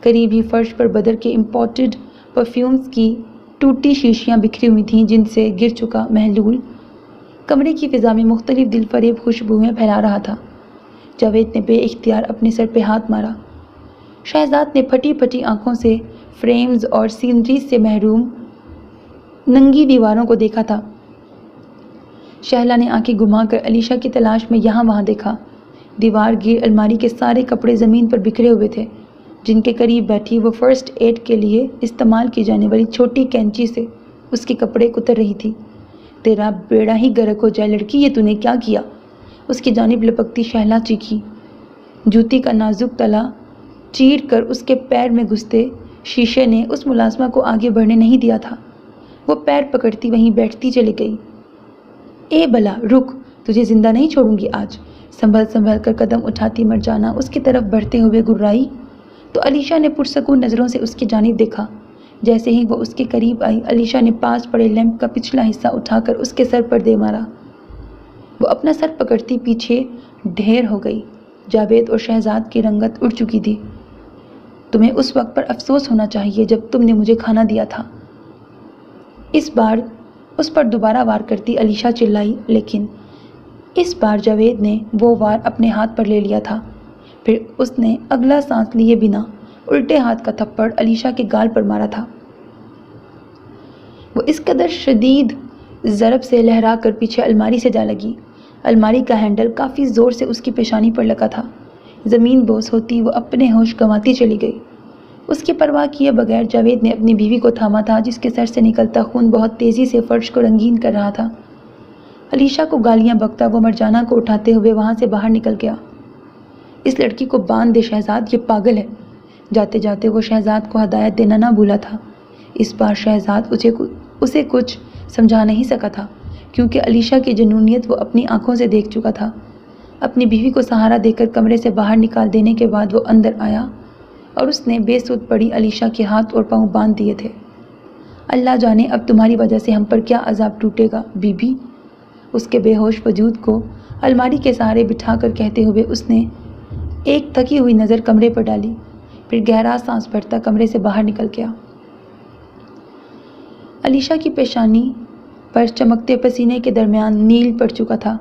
قریب ہی فرش پر بدر کے امپورٹڈ پرفیومز کی ٹوٹی شیشیاں بکھری ہوئی تھیں جن سے گر چکا محلول کمرے کی فضا میں مختلف دل فریب خوشبوئیں پھیلا رہا تھا۔ جاوید نے بے اختیار اپنے سر پہ ہاتھ مارا۔ شہزاد نے پھٹی پھٹی آنکھوں سے فریمز اور سینریز سے محروم ننگی دیواروں کو دیکھا تھا۔ شہلا نے آنکھیں گھما کر علیشا کی تلاش میں یہاں وہاں دیکھا۔ دیوار گیر الماری کے سارے کپڑے زمین پر بکھرے ہوئے تھے، جن کے قریب بیٹھی وہ فرسٹ ایڈ کے لیے استعمال کی جانے والی چھوٹی کینچی سے اس کے کپڑے کتر رہی تھی۔ تیرا بیڑا ہی غرق ہو جائے لڑکی، یہ تو نے کیا کیا؟ اس کی جانب لپکتی شہلا چیخی۔ جوتی کا نازک تلا چیر کر اس کے پیر میں گھستے شیشے نے اس ملازمہ کو آگے بڑھنے نہیں دیا تھا۔ وہ پیر پکڑتی وہیں بیٹھتی چلی گئی۔ اے بلا رک، تجھے زندہ نہیں چھوڑوں گی آج۔ سنبھل کر قدم اٹھاتی مرجانہ اس کی طرف بڑھتے ہوئے گرائی تو علیشا نے پرسکون نظروں سے اس کی جانب دیکھا۔ جیسے ہی وہ اس کے قریب آئی، علیشا نے پاس پڑے لیمپ کا پچھلا حصہ اٹھا کر اس کے سر پر دے مارا۔ وہ اپنا سر پکڑتی پیچھے ڈھیر ہو گئی۔ جاوید اور شہزاد کی رنگت اڑ چکی تھی۔ تمہیں اس وقت پر افسوس ہونا چاہیے جب تم نے مجھے کھانا دیا تھا۔ اس بار اس پر دوبارہ وار کرتی علیشا چلائی، لیکن اس بار جاوید نے وہ وار اپنے ہاتھ پر لے لیا تھا۔ پھر اس نے اگلا سانس لیے بنا الٹے ہاتھ کا تھپڑ علیشا کے گال پر مارا تھا۔ وہ اس قدر شدید ضرب سے لہرا کر پیچھے الماری سے جا لگی۔ الماری کا ہینڈل کافی زور سے اس کی پیشانی پر لگا تھا۔ زمین بوس ہوتی وہ اپنے ہوش گنواتی چلی گئی۔ اس کی پرواہ کیے بغیر جاوید نے اپنی بیوی کو تھاما تھا، جس کے سر سے نکلتا خون بہت تیزی سے فرش کو رنگین کر رہا تھا۔ علیشا کو گالیاں بکتا وہ مرجانہ کو اٹھاتے ہوئے وہاں سے باہر نکل گیا۔ اس لڑکی کو باندھ دے شہزاد، یہ پاگل ہے۔ جاتے جاتے وہ شہزاد کو ہدایت دینا نہ بھولا تھا۔ اس بار شہزاد اسے کچھ سمجھا نہیں سکا تھا، کیونکہ علیشا کی جنونیت وہ اپنی آنکھوں سے دیکھ چکا تھا۔ اپنی بیوی کو سہارا دے کر کمرے سے باہر نکال دینے کے بعد وہ اندر آیا اور اس نے بے سود پڑی علیشا کے ہاتھ اور پاؤں باندھ دیے تھے۔ اللہ جانے اب تمہاری وجہ سے ہم پر کیا عذاب ٹوٹے گا بی بی، اس کے بے ہوش وجود کو الماری کے سہارے بٹھا کر کہتے ہوئے اس نے ایک تھکی ہوئی نظر کمرے پر ڈالی، پھر گہرا سانس بھرتا کمرے سے باہر نکل گیا۔ علیشا کی پیشانی پر چمکتے پسینے کے درمیان نیل پڑ چکا تھا،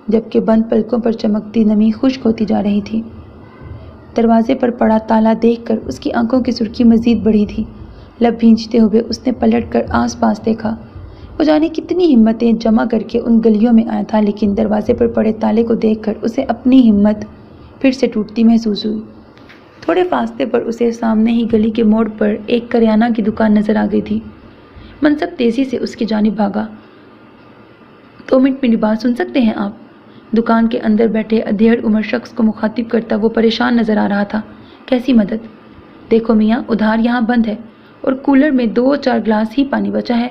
جبکہ بند پلکوں پر چمکتی نمی خشک ہوتی جا رہی تھی۔ دروازے پر پڑا تالا دیکھ کر اس کی آنکھوں کی سرخی مزید بڑھی تھی۔ لب بھینچتے ہوئے اس نے پلٹ کر آس پاس دیکھا۔ وہ جانے کتنی ہمتیں جمع کر کے ان گلیوں میں آیا تھا، لیکن دروازے پر پڑے تالے کو دیکھ کر اسے اپنی ہمت پھر سے ٹوٹتی محسوس ہوئی۔ تھوڑے فاصلے پر اسے سامنے ہی گلی کے موڑ پر ایک کریانہ کی دکان نظر آ گئی تھی۔ منصب تیزی سے اس کی جانب بھاگا۔ 2 منٹ میری بات سن سکتے ہیں آپ؟ دکان کے اندر بیٹھے ادھیڑ عمر شخص کو مخاطب کرتا وہ پریشان نظر آ رہا تھا۔ کیسی مدد؟ دیکھو میاں، ادھار یہاں بند ہے اور کولر میں 2-4 گلاس ہی پانی بچا ہے۔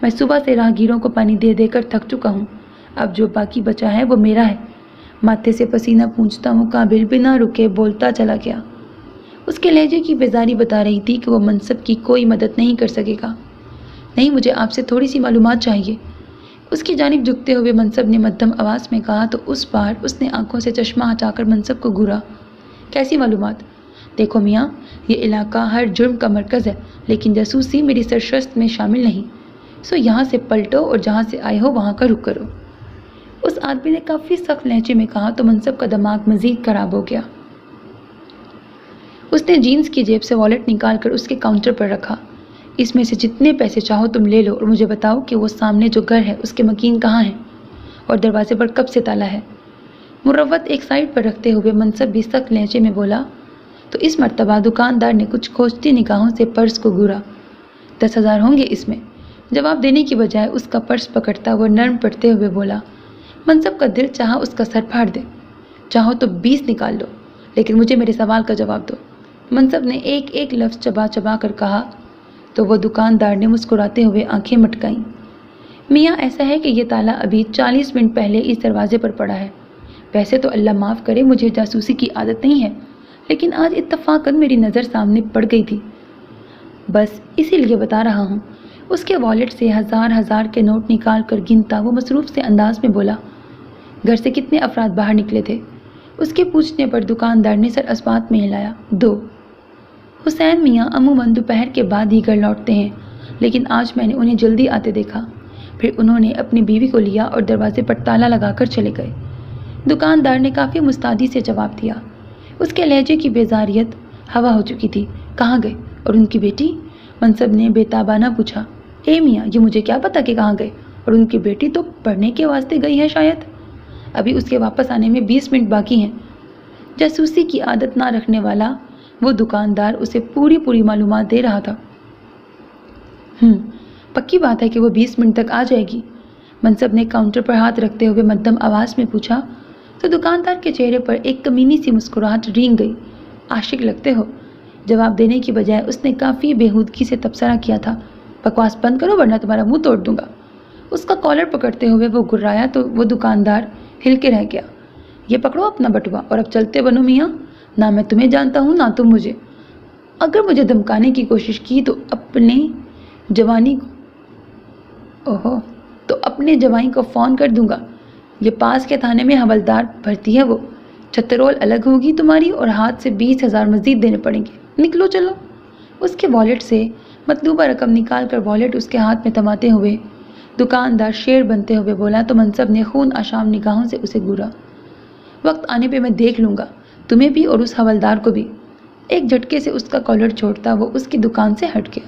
میں صبح سے راہگیروں کو پانی دے دے کر تھک چکا ہوں، اب جو باقی بچا ہے وہ میرا ہے۔ ماتھے سے پسینہ پونچھتا مقابل بنا رکے بولتا چلا گیا۔ اس کے لہجے کی بیزاری بتا رہی تھی کہ وہ منصب کی کوئی مدد نہیں کر سکے گا۔ نہیں، مجھے آپ سے تھوڑی سی معلومات چاہیے، اس کی جانب جھکتے ہوئے منصب نے مدھم آواز میں کہا تو اس بار اس نے آنکھوں سے چشمہ ہٹا کر منصب کو گھورا۔ کیسی معلومات؟ دیکھو میاں، یہ علاقہ ہر جرم کا مرکز ہے، لیکن جاسوسی میری سرشست میں شامل نہیں، سو یہاں سے پلٹو اور جہاں سے آئے ہو وہاں کا رخ کرو۔ اس آدمی نے کافی سخت لہجے میں کہا تو منصب کا دماغ مزید خراب ہو گیا۔ اس نے جینز کی جیب سے والیٹ نکال کر اس کے کاؤنٹر پر رکھا۔ اس میں سے جتنے پیسے چاہو تم لے لو اور مجھے بتاؤ کہ وہ سامنے جو گھر ہے اس کے مکین کہاں ہیں اور دروازے پر کب سے تالا ہے۔ مروت ایک سائڈ پر رکھتے ہوئے منصب بھی سخت لہجے میں بولا تو اس مرتبہ دکاندار نے کچھ کھوجتی نگاہوں سے پرس کو گھورا۔ 10,000 ہوں گے اس میں، جواب دینے کی بجائے اس کا پرس پکڑتا وہ نرم پڑتے ہوئے بولا۔ منصب کا دل چاہا اس کا سر پھاڑ دے، چاہو تو 20 نکال لو، لیکن مجھے میرے سوال کا جواب دو۔ منصب نے ایک ایک لفظ چبا چبا کر کہا تو وہ دکاندار نے مسکراتے ہوئے آنکھیں مٹکائیں۔ میاں، ایسا ہے کہ یہ تالا ابھی 40 منٹ پہلے اس دروازے پر پڑا ہے۔ ویسے تو اللہ معاف کرے مجھے جاسوسی کی عادت نہیں ہے، لیکن آج اتفاقاً میری نظر سامنے پڑ گئی تھی، بس اسی لیے بتا رہا ہوں۔ اس کے والیٹ سے ہزار کے نوٹ نکال کر گنتا وہ مصروف سے انداز میں بولا۔ گھر سے کتنے افراد باہر نکلے تھے؟ اس کے پوچھنے پر دکاندار نے سر اسبات میں ہلایا۔ 2۔ حسین میاں عموماً دوپہر کے بعد ہی گھر لوٹتے ہیں، لیکن آج میں نے انہیں جلدی آتے دیکھا۔ پھر انہوں نے اپنی بیوی کو لیا اور دروازے پر تالا لگا کر چلے گئے۔ دکاندار نے کافی مستعدی سے جواب دیا۔ اس کے لہجے کی بیزاریت ہوا ہو چکی تھی۔ کہاں گئے؟ اور ان کی بیٹی؟ منصب نے بے تابانہ پوچھا۔ اے میاں، یہ مجھے کیا پتا کہ کہاں گئے، اور ان کی بیٹی تو پڑھنے کے واسطے گئی ہے شاید، ابھی اس کے واپس آنے میں 20 منٹ باقی ہیں۔ جاسوسی کی عادت نہ رکھنے والا وہ دکاندار اسے پوری معلومات دے رہا تھا۔ پکی بات ہے کہ وہ 20 منٹ تک آ جائے گی؟ منصب نے کاؤنٹر پر ہاتھ رکھتے ہوئے مدھم آواز میں پوچھا تو دکاندار کے چہرے پر ایک کمینی سی مسکراہٹ رینگ گئی۔ عاشق لگتے ہو، جواب دینے کی بجائے اس نے کافی بےہودگی سے تبصرہ کیا تھا۔ بکواس بند کرو ورنہ تمہارا منہ توڑ دوں گا۔ اس کا کالر پکڑتے ہوئے وہ گرایا تو وہ دکاندار ہل کے رہ گیا۔ یہ پکڑو اپنا بٹوا اور اب چلتے بنو میاں، نہ میں تمہیں جانتا ہوں نہ تم مجھے۔ اگر مجھے دھمکانے کی کوشش کی تو اپنے جوائی کو فون کر دوں گا۔ یہ پاس کے تھانے میں حوالدار بھرتی ہے، وہ چھترول الگ ہوگی تمہاری اور ہاتھ سے 20,000 مزید دینے پڑیں گے۔ نکلو چلو۔ اس کے والیٹ سے مطلوبہ رقم نکال کر والیٹ اس کے ہاتھ میں تھماتے ہوئے دکاندار شیر بنتے ہوئے بولا تو منصب نے خون آشام نگاہوں سے اسے گھورا۔ وقت آنے پہ میں دیکھ لوں گا تمہیں بھی اور اس حوالدار کو بھی۔ ایک جھٹکے سے اس کا کالر چھوڑتا وہ اس کی دکان سے ہٹ گیا۔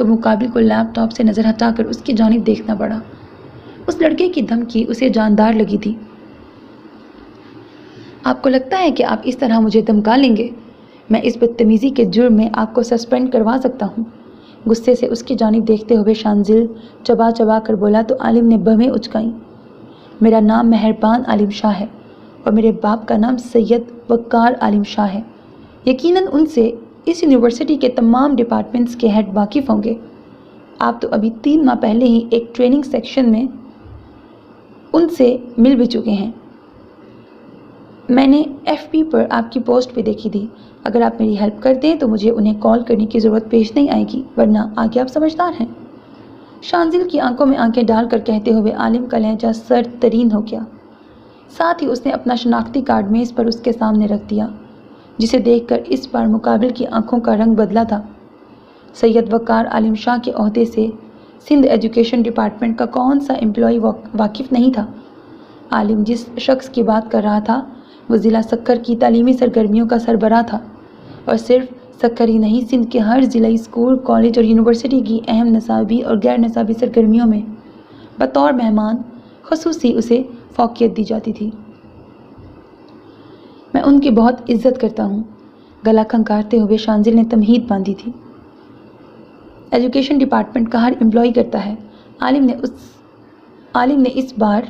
تو مقابل کو لیپ ٹاپ سے نظر ہٹا کر اس کی جانب دیکھنا پڑا۔ اس لڑکے کی دھمکی اسے جاندار لگی تھی۔ آپ کو لگتا ہے کہ آپ اس طرح مجھے دھمکا لیں گے؟ میں اس بدتمیزی کے جرم میں آپ کو سسپینڈ کروا سکتا ہوں۔ غصے سے اس کی جانب دیکھتے ہوئے شانزل چبا چبا کر بولا تو عالم نے بھویں اچکائیں۔ میرا نام مہربان عالم شاہ ہے اور میرے باپ کا نام سید وقار عالم شاہ ہے۔ یقیناً ان سے اس یونیورسٹی کے تمام ڈپارٹمنٹس کے ہیڈ واقف ہوں گے۔ آپ تو ابھی 3 ماہ پہلے ہی ایک ٹریننگ سیکشن میں ان سے مل بھی چکے ہیں۔ میں نے FB پر آپ کی پوسٹ بھی دیکھی تھی۔ اگر آپ میری ہیلپ کر دیں تو مجھے انہیں کال کرنے کی ضرورت پیش نہیں آئے گی، ورنہ آگے آپ سمجھدار ہیں۔ شانزل کی آنکھوں میں آنکھیں ڈال کر کہتے ہوئے عالم کا لہجہ سرد ترین ہو گیا۔ ساتھ ہی اس نے اپنا شناختی کارڈ میز پر اس کے سامنے رکھ دیا، جسے دیکھ کر اس بار مقابل کی آنکھوں کا رنگ بدلا تھا۔ سید وقار عالم شاہ کے عہدے سے سندھ ایجوکیشن ڈپارٹمنٹ کا کون سا امپلائی واقف نہیں تھا؟ عالم جس شخص کی بات کر رہا تھا وہ ضلع سکھر کی تعلیمی سرگرمیوں کا سربراہ تھا، اور صرف سکھر ہی نہیں، سندھ کے ہر ضلعی اسکول، کالج اور یونیورسٹی کی اہم نصابی اور غیر نصابی سرگرمیوں میں بطور مہمان خصوصی اسے فوقیت دی جاتی تھی۔ میں ان کی بہت عزت کرتا ہوں، گلا کھنکارتے ہوئے شانزل نے تمہید باندھی تھی۔ ایجوکیشن ڈپارٹمنٹ کا ہر امپلائی کرتا ہے۔ عالم نے اس بار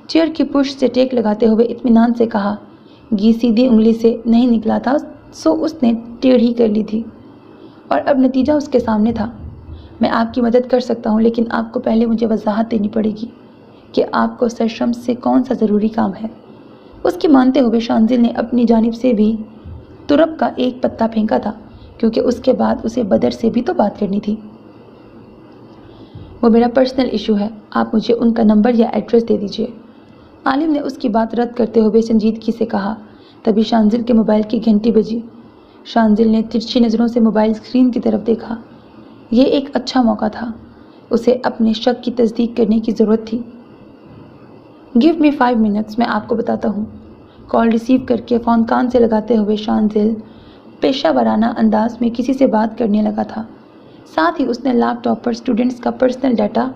چیئر کی پشت سے ٹیک لگاتے ہوئے اطمینان سے کہا۔ گھی سیدھی انگلی سے نہیں نکلا تھا، سو اس نے ٹیڑھی کر لی تھی، اور اب نتیجہ اس کے سامنے تھا۔ میں آپ کی مدد کر سکتا ہوں، لیکن آپ کو پہلے مجھے وضاحت دینی پڑے گی کہ آپ کو سر شمس سے کون سا ضروری کام ہے۔ اس کی مانتے ہوئے شانزل نے اپنی جانب سے بھی ترب کا ایک پتا پھینکا تھا، کیونکہ اس کے بعد اسے بدر سے بھی تو بات کرنی تھی۔ وہ میرا پرسنل ایشو ہے، آپ مجھے ان کا نمبر یا ایڈریس دے دیجیے۔ عالم نے اس کی بات رد کرتے ہوئے سنجیدگی سے کہا۔ تبھی شانزل کے موبائل کی گھنٹی بجی۔ شانزل نے ترچھی نظروں سے موبائل اسکرین کی طرف دیکھا۔ یہ ایک اچھا موقع تھا، اسے اپنے شک کی تصدیق کرنے کی ضرورت تھی۔ گیو می 5 منٹس، میں آپ کو بتاتا ہوں۔ کال ریسیو کر کے فون کان سے لگاتے ہوئے شانزل پیشہ ورانہ انداز میں کسی سے بات کرنے لگا تھا۔ ساتھ ہی اس نے لیپ ٹاپ پر اسٹوڈنٹس کا پرسنل ڈیٹا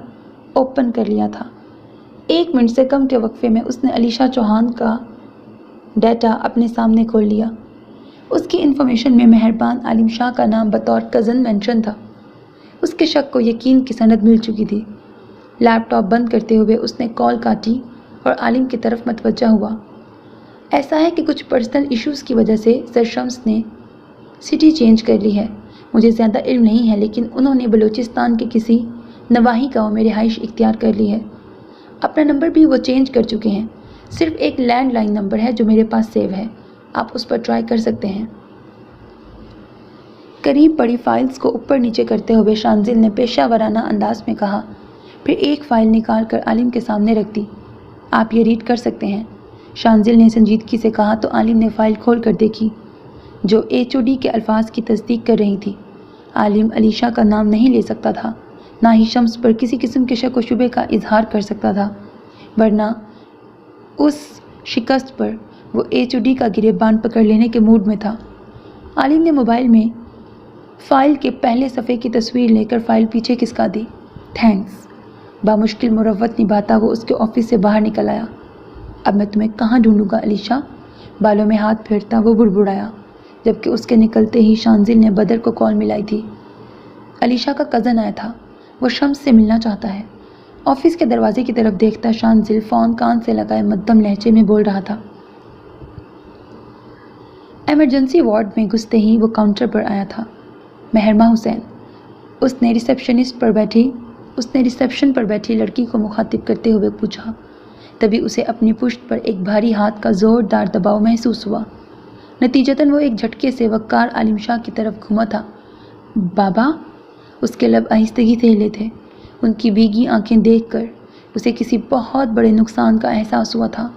اوپن کر لیا تھا۔ 1 منٹ سے کم کے وقفے میں اس نے علیشہ چوہان کا ڈیٹا اپنے سامنے کھول لیا۔ اس کی انفارمیشن میں مہربان عالم شاہ کا نام بطور کزن مینشن تھا۔ اس کے شک کو یقین کی سند مل چکی تھی۔ لیپ ٹاپ بند کرتے ہوئے اس نے کال کاٹی اور عالم کی طرف متوجہ ہوا۔ ایسا ہے کہ کچھ پرسنل ایشوز کی وجہ سے سر شمس نے سٹی چینج کر لی ہے۔ مجھے زیادہ علم نہیں ہے، لیکن انہوں نے بلوچستان کے کسی نواحی گاؤں میں رہائش اختیار کر لی ہے۔ اپنا نمبر بھی وہ چینج کر چکے ہیں۔ صرف ایک لینڈ لائن نمبر ہے جو میرے پاس سیو ہے، آپ اس پر ٹرائی کر سکتے ہیں۔ قریب پڑی فائلز کو اوپر نیچے کرتے ہوئے شانزل نے پیشہ ورانہ انداز میں کہا، پھر ایک فائل نکال کر عالم کے سامنے رکھ دی۔ آپ یہ ریڈ کر سکتے ہیں، شانزل نے سنجیدگی سے کہا تو عالم نے فائل کھول کر دیکھی، جو HOD کے الفاظ کی تصدیق کر رہی تھی۔ عالم علیشہ کا نام نہیں لے سکتا تھا، نہ ہی شمس پر کسی قسم کے شک و شبے کا اظہار کر سکتا تھا، ورنہ اس شکست پر وہ HOD کا گریبان پکڑ لینے کے موڈ میں تھا۔ عالم نے موبائل میں فائل کے پہلے صفحے کی تصویر لے کر فائل پیچھے کھسکا دی۔ تھینکس، بامشکل مروت نبھاتا وہ اس کے آفس سے باہر نکل آیا۔ اب میں تمہیں کہاں ڈھونڈوں گا علیشہ؟ بالوں میں ہاتھ پھیرتا وہ بڑبڑایا، جبکہ اس کے نکلتے ہی شانزل نے بدر کو کال ملائی تھی۔ علیشہ کا کزن آیا تھا، وہ شمس سے ملنا چاہتا ہے۔ آفس کے دروازے کی طرف دیکھتا شانزل فون کان سے لگائے مدھم لہجے میں بول رہا تھا۔ ایمرجنسی وارڈ میں گھستے ہی وہ کاؤنٹر پر آیا تھا۔ مہرما حسین، اس نے ریسیپشن پر بیٹھی لڑکی کو مخاطب کرتے ہوئے پوچھا۔ تبھی اسے اپنی پشت پر ایک بھاری ہاتھ کا زوردار دباؤ محسوس ہوا۔ نتیجتاً وہ ایک جھٹکے سے وقار عالم شاہ کی طرف گھوما تھا۔ بابا، اس کے لب آہستگی سے ہلے تھے۔ ان کی بھیگی آنکھیں دیکھ کر اسے کسی بہت بڑے نقصان کا احساس ہوا تھا۔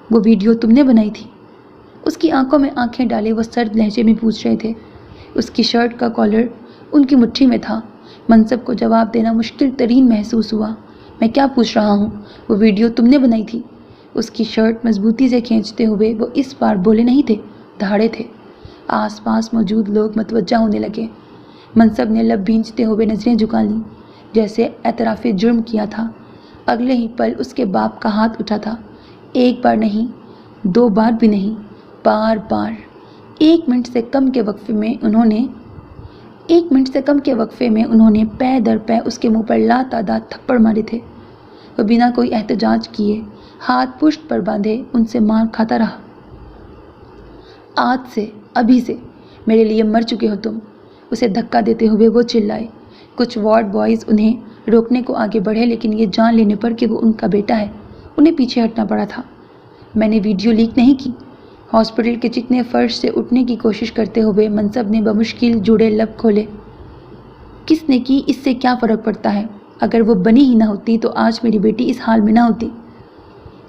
وہ ویڈیو تم نے بنائی تھی؟ اس کی آنکھوں میں آنکھیں ڈالے وہ سرد لہجے میں پوچھ رہے تھے۔ اس کی شرٹ کا کالر ان کی مٹھی میں تھا۔ منصب کو جواب دینا مشکل ترین محسوس ہوا۔ میں کیا پوچھ رہا ہوں؟ وہ ویڈیو تم نے بنائی تھی؟ اس کی شرٹ مضبوطی سے کھینچتے ہوئے وہ اس بار بولے نہیں تھے، دھاڑے تھے۔ آس پاس موجود لوگ متوجہ ہونے لگے۔ منصب نے لب بھینچتے ہوئے نظریں جھکا لیں، جیسے اعتراف جرم کیا تھا۔ اگلے ہی پل اس کے باپ کا ہاتھ اٹھا تھا، ایک بار نہیں، 2 بار بھی نہیں، بار بار۔ 1 منٹ سے کم کے وقفے میں انہوں نے پے در پے اس کے منہ پر لاتعداد تھپڑ مارے تھے۔ وہ بنا کوئی احتجاج کیے، ہاتھ پشت پر باندھے ان سے مار کھاتا رہا۔ آج سے، ابھی سے، میرے لیے مر چکے ہو تم، اسے دھکا دیتے ہوئے وہ چلائے۔ کچھ وارڈ بوائز انہیں روکنے کو آگے بڑھے، لیکن یہ جان لینے پر کہ وہ ان کا بیٹا ہے، انہیں پیچھے ہٹنا پڑا تھا۔ میں نے ویڈیو لیک نہیں کی۔ ہاسپٹل کے چکنے فرش سے اٹھنے کی کوشش کرتے ہوئے منصب نے بمشکل جڑے لب کھولے۔ کس نے کی، اس سے کیا فرق پڑتا ہے؟ اگر وہ بنی ہی نہ ہوتی تو آج میری بیٹی اس حال میں نہ ہوتی۔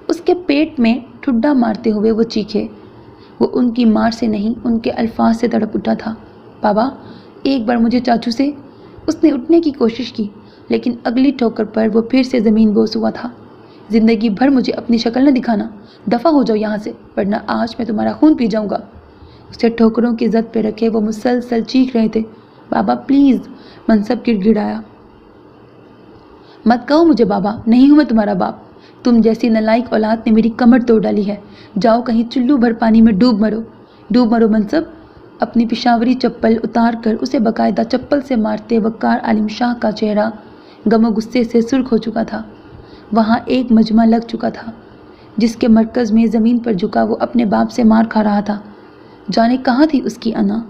اس کے پیٹ میں ٹھڈا مارتے ہوئے وہ چیخے۔ وہ ان کی مار سے نہیں، ان کے الفاظ سے تڑپ اٹھا تھا۔ بابا، ایک بار مجھے چاچو سے۔ اس نے اٹھنے کی کوشش کی، لیکن اگلی ٹھوکر پر وہ پھر سے زمین بوس ہوا تھا۔ زندگی بھر مجھے اپنی شکل نہ دکھانا، دفع ہو جاؤ یہاں سے، ورنہ آج میں تمہارا خون پی جاؤں گا۔ اسے ٹھوکروں کی زد پہ رکھے وہ مسلسل چیخ رہے تھے۔ بابا پلیز، منصب گڑ گڑایا۔ مت کہو مجھے بابا، نہیں ہوں میں تمہارا باپ۔ تم جیسی نالائق اولاد نے میری کمر توڑ ڈالی ہے۔ جاؤ کہیں چلو بھر پانی میں ڈوب مرو، ڈوب مرو منصب۔ اپنی پشاوری چپل اتار کر اسے باقاعدہ چپل سے مارتے وقار عالم شاہ کا چہرہ غم و غصے سے سرخ ہو چکا تھا۔ وہاں ایک مجمع لگ چکا تھا، جس کے مرکز میں زمین پر جھکا وہ اپنے باپ سے مار کھا رہا تھا۔ جانے کہاں تھی اس کی انا،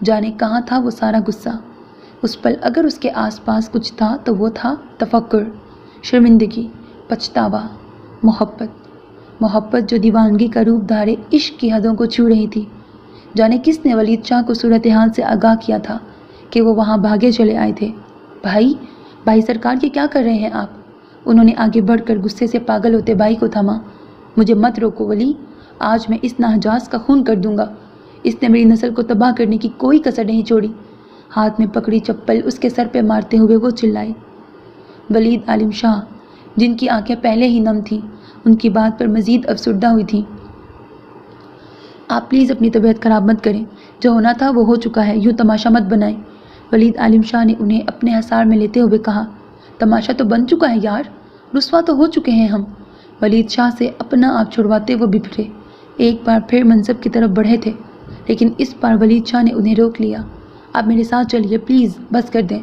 جانے کہاں تھا وہ سارا غصہ۔ اس پل اگر اس کے آس پاس کچھ تھا تو وہ تھا تفکر، شرمندگی، پچھتاوا، محبت جو دیوانگی کا روپ دھارے عشق کی حدوں کو چھو رہی تھی۔ جانے کس نے ولید شاہ کو صورتحال سے آگاہ کیا تھا کہ وہ وہاں بھاگے چلے آئے تھے۔ بھائی سرکار، یہ کیا کر رہے ہیں آپ؟ انہوں نے آگے بڑھ کر غصے سے پاگل ہوتے بھائی کو تھاما۔ مجھے مت روکو ولی، آج میں اس ناجائز کا خون کر دوں گا۔ اس نے میری نسل کو تباہ کرنے کی کوئی کسر نہیں چھوڑی۔ ہاتھ میں پکڑی چپل اس کے سر پہ مارتے ہوئے وہ چلائے۔ ولید عالم شاہ، جن کی آنکھیں پہلے ہی نم تھیں، ان کی بات پر مزید افسردہ ہوئی تھیں۔ آپ پلیز اپنی طبیعت خراب مت کریں، جو ہونا تھا وہ ہو چکا ہے، یوں تماشا مت بنائیں۔ ولید عالم شاہ نے انہیں اپنے حصار میں لیتے ہوئے کہا۔ تماشا تو بن چکا ہے یار، رسوا تو ہو چکے ہیں ہم۔ ولید شاہ سے اپنا آپ چھڑواتے وہ بپھرے، ایک بار پھر منصب کی طرف بڑھے تھے، لیکن اس بار ولید شاہ نے انہیں روک لیا۔ آپ میرے ساتھ چلیے پلیز، بس کر دیں،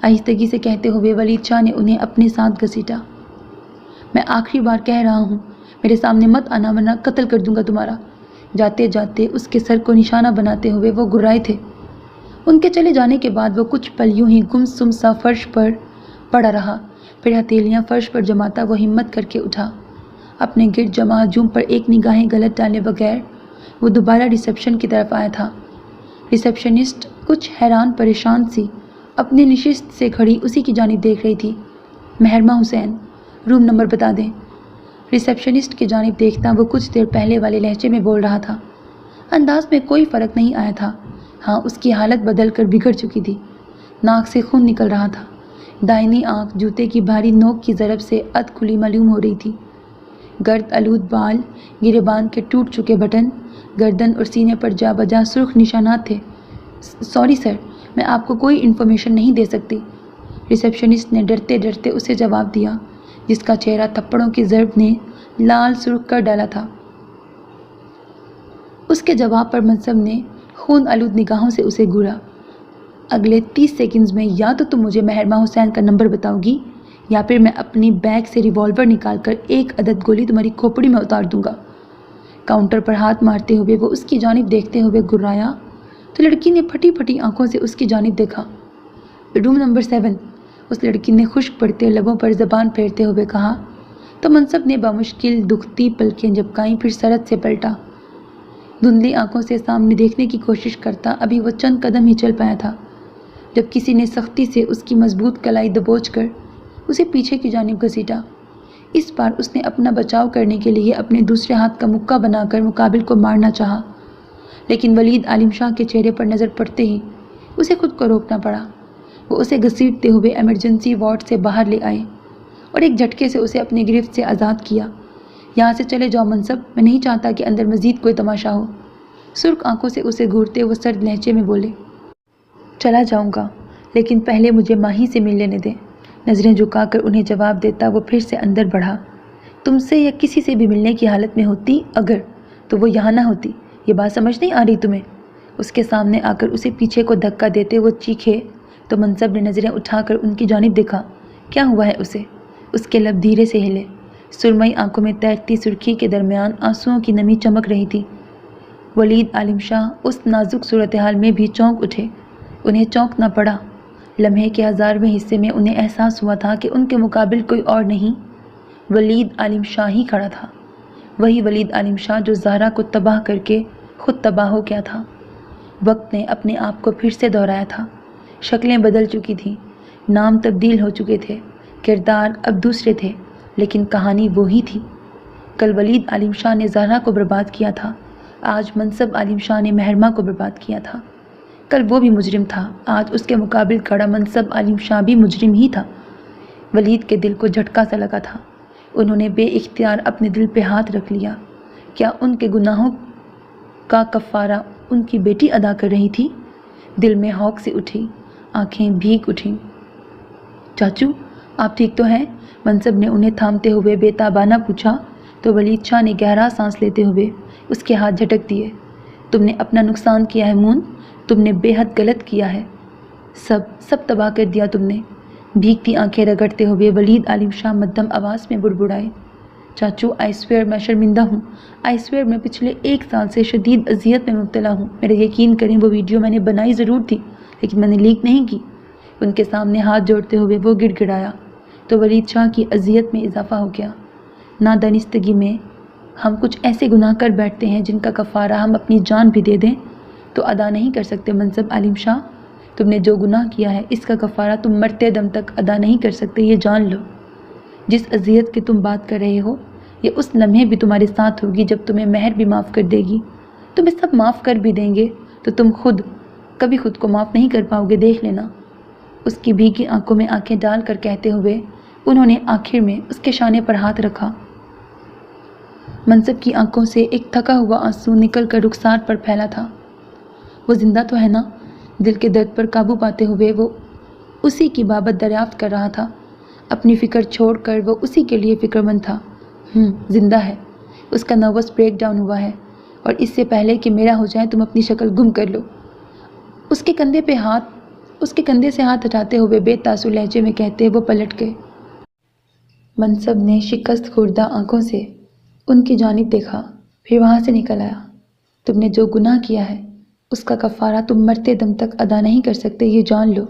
آہستگی سے کہتے ہوئے ولید شاہ نے انہیں اپنے ساتھ گھسیٹا۔ میں آخری بار کہہ رہا ہوں، میرے سامنے مت آنا ورنہ قتل کر دوں گا تمہارا۔ جاتے جاتے اس کے سر کو نشانہ بناتے ہوئے وہ گرائے تھے۔ ان کے چلے جانے کے بعد وہ کچھ پل یوں ہی گمسم سا فرش پر پڑا رہا، پھر ہتھیلیاں فرش پر جماتا وہ ہمت کر کے اٹھا۔ اپنے گرد جمع ہجوم پر ایک نگاہیں غلط ڈالے بغیر وہ دوبارہ ریسیپشن کی طرف آیا تھا۔ ریسیپشنسٹ کچھ حیران پریشان سی اپنی نشست سے کھڑی اسی کی جانب دیکھ رہی تھی۔ مہرمہ حسین، روم نمبر بتا دیں۔ ریسیپشنسٹ کی جانب دیکھتا وہ کچھ دیر پہلے والے لہجے میں بول رہا تھا۔ انداز میں کوئی فرق نہیں آیا تھا، ہاں اس کی حالت بدل کر بگڑ چکی تھی۔ ناک سے خون نکل رہا تھا، دائنی آنکھ جوتے کی بھاری نوک کی ضرب سے ادھ کھلی معلوم ہو رہی تھی۔ گرد آلود بال، گریبان کے ٹوٹ چکے بٹن، گردن اور سینے پر جا بجا سرخ نشانات تھے۔ سوری سر، میں آپ کو کوئی انفارمیشن نہیں دے سکتی، ریسیپشنسٹ نے ڈرتے ڈرتے اسے جواب دیا، جس کا چہرہ تھپڑوں کی ضرب نے لال سرخ کر ڈالا تھا۔ اس کے جواب پر منصب نے خون آلود نگاہوں سے اسے گھورا۔ اگلے 30 سیکنڈز میں یا تو تم مجھے مہرمہ حسین کا نمبر بتاؤ گی، یا پھر میں اپنی بیگ سے ریوالور نکال کر ایک عدد گولی تمہاری کھوپڑی میں اتار دوں گا۔ کاؤنٹر پر ہاتھ مارتے ہوئے وہ اس کی جانب دیکھتے ہوئے گھرایا تو لڑکی نے پھٹی پھٹی آنکھوں سے اس کی جانب دیکھا۔ روم نمبر 7، اس لڑکی نے خشک پڑتے لبوں پر زبان پھیرتے ہوئے کہا تو منصب نے بامشکل دکھتی پلکیں جھپکائیں، پھر سرعت سے پلٹا۔ دھندلی آنکھوں سے سامنے دیکھنے کی کوشش کرتا ابھی وہ چند قدم ہی چل پایا تھا جب کسی نے سختی سے اس کی مضبوط کلائی دبوچ کر اسے پیچھے کی جانب گھسیٹا۔ اس بار اس نے اپنا بچاؤ کرنے کے لیے اپنے دوسرے ہاتھ کا مکہ بنا کر مقابل کو مارنا چاہا، لیکن ولید عالم شاہ کے چہرے پر نظر پڑتے ہی اسے خود کو روکنا پڑا۔ وہ اسے گھسیٹتے ہوئے ایمرجنسی وارڈ سے باہر لے آئے اور ایک جھٹکے سے اسے اپنی گرفت سے آزاد کیا۔ یہاں سے چلے جاؤ منصب، میں نہیں چاہتا کہ اندر مزید کوئی تماشا ہو۔ سرخ آنکھوں سے اسے گھورتے وہ سرد لہجے میں بولے۔ چلا جاؤں گا، لیکن پہلے مجھے ماہی سے مل لینے دیں۔ نظریں جھکا کر انہیں جواب دیتا وہ پھر سے اندر بڑھا۔ تم سے یا کسی سے بھی ملنے کی حالت میں ہوتی اگر، تو وہ یہاں نہ ہوتی۔ یہ بات سمجھ نہیں آ رہی تمہیں؟ اس کے سامنے آ کر اسے پیچھے کو دھکا دیتے وہ چیخے تو منصب نے نظریں اٹھا کر ان کی جانب دیکھا۔ کیا ہوا ہے اسے؟ اس کے لب دھیرے سے ہلے، سرمئی آنکھوں میں تیرتی سرخی کے درمیان آنسوؤں کی نمی چمک رہی تھی۔ ولید عالم شاہ اس نازک صورتحال میں بھی چونک اٹھے۔ انہیں چونکنا پڑا۔ لمحے کے 1000ویں حصے میں انہیں احساس ہوا تھا کہ ان کے مقابل کوئی اور نہیں، ولید عالم شاہ ہی کھڑا تھا۔ وہی ولید عالم شاہ جو زہرا کو تباہ کر کے خود تباہ ہو گیا تھا۔ وقت نے اپنے آپ کو پھر سے دہرایا تھا۔ شکلیں بدل چکی تھیں، نام تبدیل ہو چکے تھے، کردار اب دوسرے تھے، لیکن کہانی وہی تھی۔ کل ولید عالم شاہ نے زہرا کو برباد کیا تھا، آج منصب عالم شاہ نے مہرماں کو برباد کیا تھا۔ کل وہ بھی مجرم تھا، آج اس کے مقابل کھڑا منصب عالم شاہ بھی مجرم ہی تھا۔ ولید کے دل کو جھٹکا سا لگا تھا۔ انہوں نے بے اختیار اپنے دل پہ ہاتھ رکھ لیا۔ کیا ان کے گناہوں کا کفارہ ان کی بیٹی ادا کر رہی تھی؟ دل میں ہوک سی اٹھی، آنکھیں بھیگ اٹھیں۔ چاچو، آپ ٹھیک تو ہیں؟ منصب نے انہیں تھامتے ہوئے بے تابانہ پوچھا تو ولید شاہ نے گہرا سانس لیتے ہوئے اس کے ہاتھ جھٹک دیے۔ تم نے اپنا نقصان کیا ہے مون، تم نے بے حد غلط کیا ہے۔ سب تباہ کر دیا تم نے۔ بھیگتی آنکھیں رگڑتے ہوئے ولید عالم شاہ مدھم آواز میں بڑبڑائے۔ چاچو، آئی سویئر میں شرمندہ ہوں، آئی سویئر میں پچھلے 1 سال سے شدید اذیت میں مبتلا ہوں۔ میرا یقین کریں وہ ویڈیو میں نے بنائی ضرور تھی، لیکن میں نے لیک نہیں کی۔ ان کے سامنے ہاتھ جوڑتے ہوئے وہ گڑ گڑایا تو ولید شاہ کی اذیت میں اضافہ ہو گیا۔ نادانستگی میں ہم کچھ ایسے گناہ کر بیٹھتے ہیں جن کا کفارہ ہم اپنی جان بھی دے دیں تو ادا نہیں کر سکتے۔ منصب عالم شاہ، تم نے جو گناہ کیا ہے اس کا کفارہ تم مرتے دم تک ادا نہیں کر سکتے، یہ جان لو۔ جس اذیت کی تم بات کر رہے ہو یہ اس لمحے بھی تمہارے ساتھ ہوگی جب تمہیں مہر بھی معاف کر دے گی۔ تمہیں سب معاف کر بھی دیں گے تو تم کبھی خود کو معاف نہیں کر پاؤ گے، دیکھ لینا۔ اس کی بھیگی آنکھوں میں آنکھیں ڈال کر کہتے ہوئے انہوں نے آخر میں اس کے شانے پر ہاتھ رکھا۔ منصب کی آنکھوں سے ایک تھکا ہوا آنسو نکل کر رخسار پر پھیلا تھا۔ وہ زندہ تو ہے نا؟ دل کے درد پر قابو پاتے ہوئے وہ اسی کی بابت دریافت کر رہا تھا۔ اپنی فکر چھوڑ کر وہ اسی کے لیے فکر مند تھا۔ زندہ ہے۔ اس کا نروس بریک ڈاؤن ہوا ہے، اور اس سے پہلے کہ میرا ہو جائے تم اپنی شکل گم کر لو۔ اس کے کندھے سے ہاتھ ہٹاتے ہوئے بے تاثر لہجے میں کہتے وہ پلٹ گئے۔ منصب نے شکست خوردہ آنکھوں سے ان کی جانب دیکھا، پھر وہاں سے نکل آیا۔ تم نے جو گناہ کیا ہے اس کا کفارہ تم مرتے دم تک ادا نہیں کر سکتے، یہ جان لو۔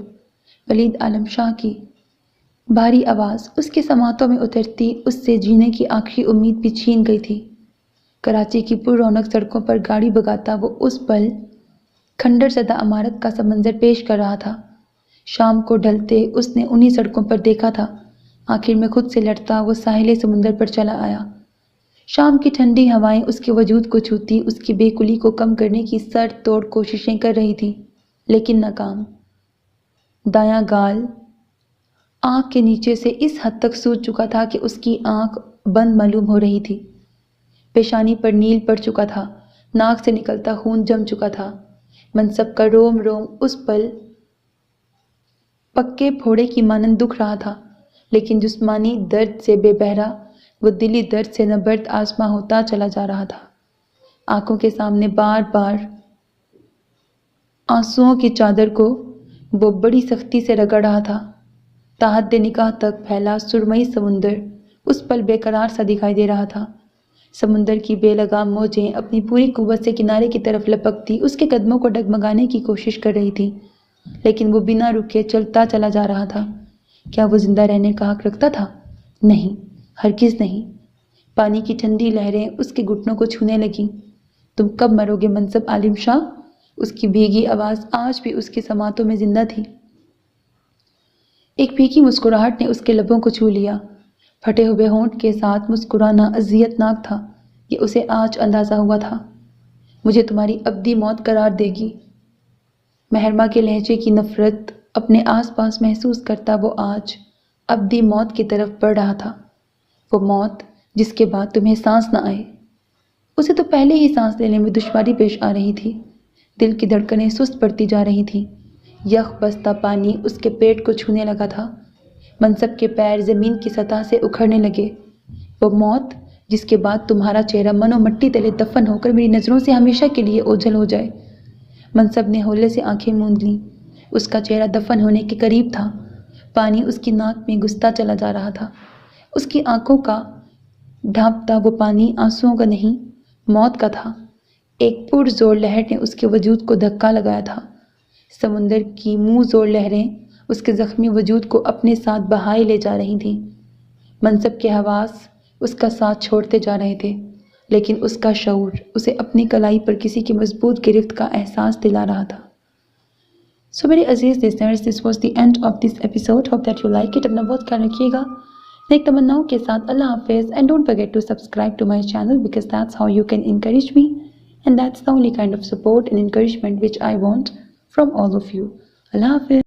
ولید عالم شاہ کی بھاری آواز اس کے سماعتوں میں اترتی اس سے جینے کی آخری امید بھی چھین گئی تھی۔ کراچی کی پر رونق سڑکوں پر گاڑی بھگاتا وہ اس پل کھنڈر زدہ عمارت کا سا منظر پیش کر رہا تھا۔ شام کو ڈھلتے اس نے انہی سڑکوں پر دیکھا تھا۔ آخر میں خود سے لڑتا وہ ساحل سمندر پر چلا آیا۔ شام کی ٹھنڈی ہوائیں اس کے وجود کو چھوتی اس کی بے کلی کو کم کرنے کی سر توڑ کوششیں کر رہی تھیں، لیکن ناکام۔ دایاں گال آنکھ کے نیچے سے اس حد تک سوج چکا تھا کہ اس کی آنکھ بند معلوم ہو رہی تھی۔ پیشانی پر نیل پڑ چکا تھا، ناک سے نکلتا خون جم چکا تھا۔ منصب کا روم روم اس پل پکے پھوڑے کی مانند دکھ رہا تھا، لیکن جسمانی درد سے بے بہرا وہ دلی درد سے نبرد آزما ہوتا چلا جا رہا تھا۔ آنکھوں کے سامنے بار بار آنسوؤں کی چادر کو وہ بڑی سختی سے رگڑ رہا تھا۔ تحت نگاہ تک پھیلا سرمئی سمندر اس پل بے قرار سا دکھائی دے رہا تھا۔ سمندر کی بے لگام موجیں اپنی پوری قوت سے کنارے کی طرف لپکتی اس کے قدموں کو ڈگمگانے کی کوشش کر رہی تھی، لیکن وہ بنا رکے چلتا چلا جا رہا تھا۔ کیا وہ زندہ رہنے کا حق رکھتا تھا؟ نہیں، ہرگز نہیں۔ پانی کی ٹھنڈی لہریں اس کے گھٹنوں کو چھونے لگیں۔ تم کب مرو گے منصب عالم شاہ؟ اس کی بھیگی آواز آج بھی اس کی سماعتوں میں زندہ تھی۔ ایک پھیکی مسکراہٹ نے اس کے لبوں کو چھو لیا۔ پھٹے ہوئے ہونٹ کے ساتھ مسکرانا اذیت ناک تھا، یہ اسے آج اندازہ ہوا تھا۔ مجھے تمہاری ابدی موت قرار دے گی۔ مہرماں کے لہجے کی نفرت اپنے آس پاس محسوس کرتا وہ آج ابدی موت کی طرف بڑھ رہا تھا، وہ موت جس کے بعد تمہیں سانس نہ آئے۔ اسے تو پہلے ہی سانس لینے میں دشواری پیش آ رہی تھی، دل کی دھڑکنیں سست پڑتی جا رہی تھیں۔ یخ بستہ پانی اس کے پیٹ کو چھونے لگا تھا۔ منصب کے پیر زمین کی سطح سے اکھڑنے لگے۔ وہ موت جس کے بعد تمہارا چہرہ منو مٹی تلے دفن ہو کر میری نظروں سے ہمیشہ کے لیے اوجھل ہو جائے۔ منصب نے ہولے سے آنکھیں موند لیں۔ اس کا چہرہ دفن ہونے کے قریب تھا۔ پانی اس کی ناک میں گھستا چلا جا رہا تھا۔ اس کی آنکھوں کا ڈھانپتا وہ پانی آنسوؤں کا نہیں، موت کا تھا۔ ایک پرزور لہر نے اس کے وجود کو دھکا لگایا تھا۔ سمندر کی منہ زور لہریں اس کے زخمی وجود کو اپنے ساتھ بہائے لے جا رہی تھیں۔ منصب کے حواس اس کا ساتھ چھوڑتے جا رہے تھے، لیکن اس کا شعور اسے اپنی کلائی پر کسی کی مضبوط گرفت کا احساس دلا رہا تھا۔ سو میرے عزیز listeners, this was the end of this episode. Hope that you like it. اپنا بہت خیال رکھیے گا۔ نیک تمناؤں کے ساتھ اللہ حافظ. And don't forget to subscribe to my channel because that's how you can encourage me. And that's the only kind of support and encouragement which I want from all of you. Allah Hafiz.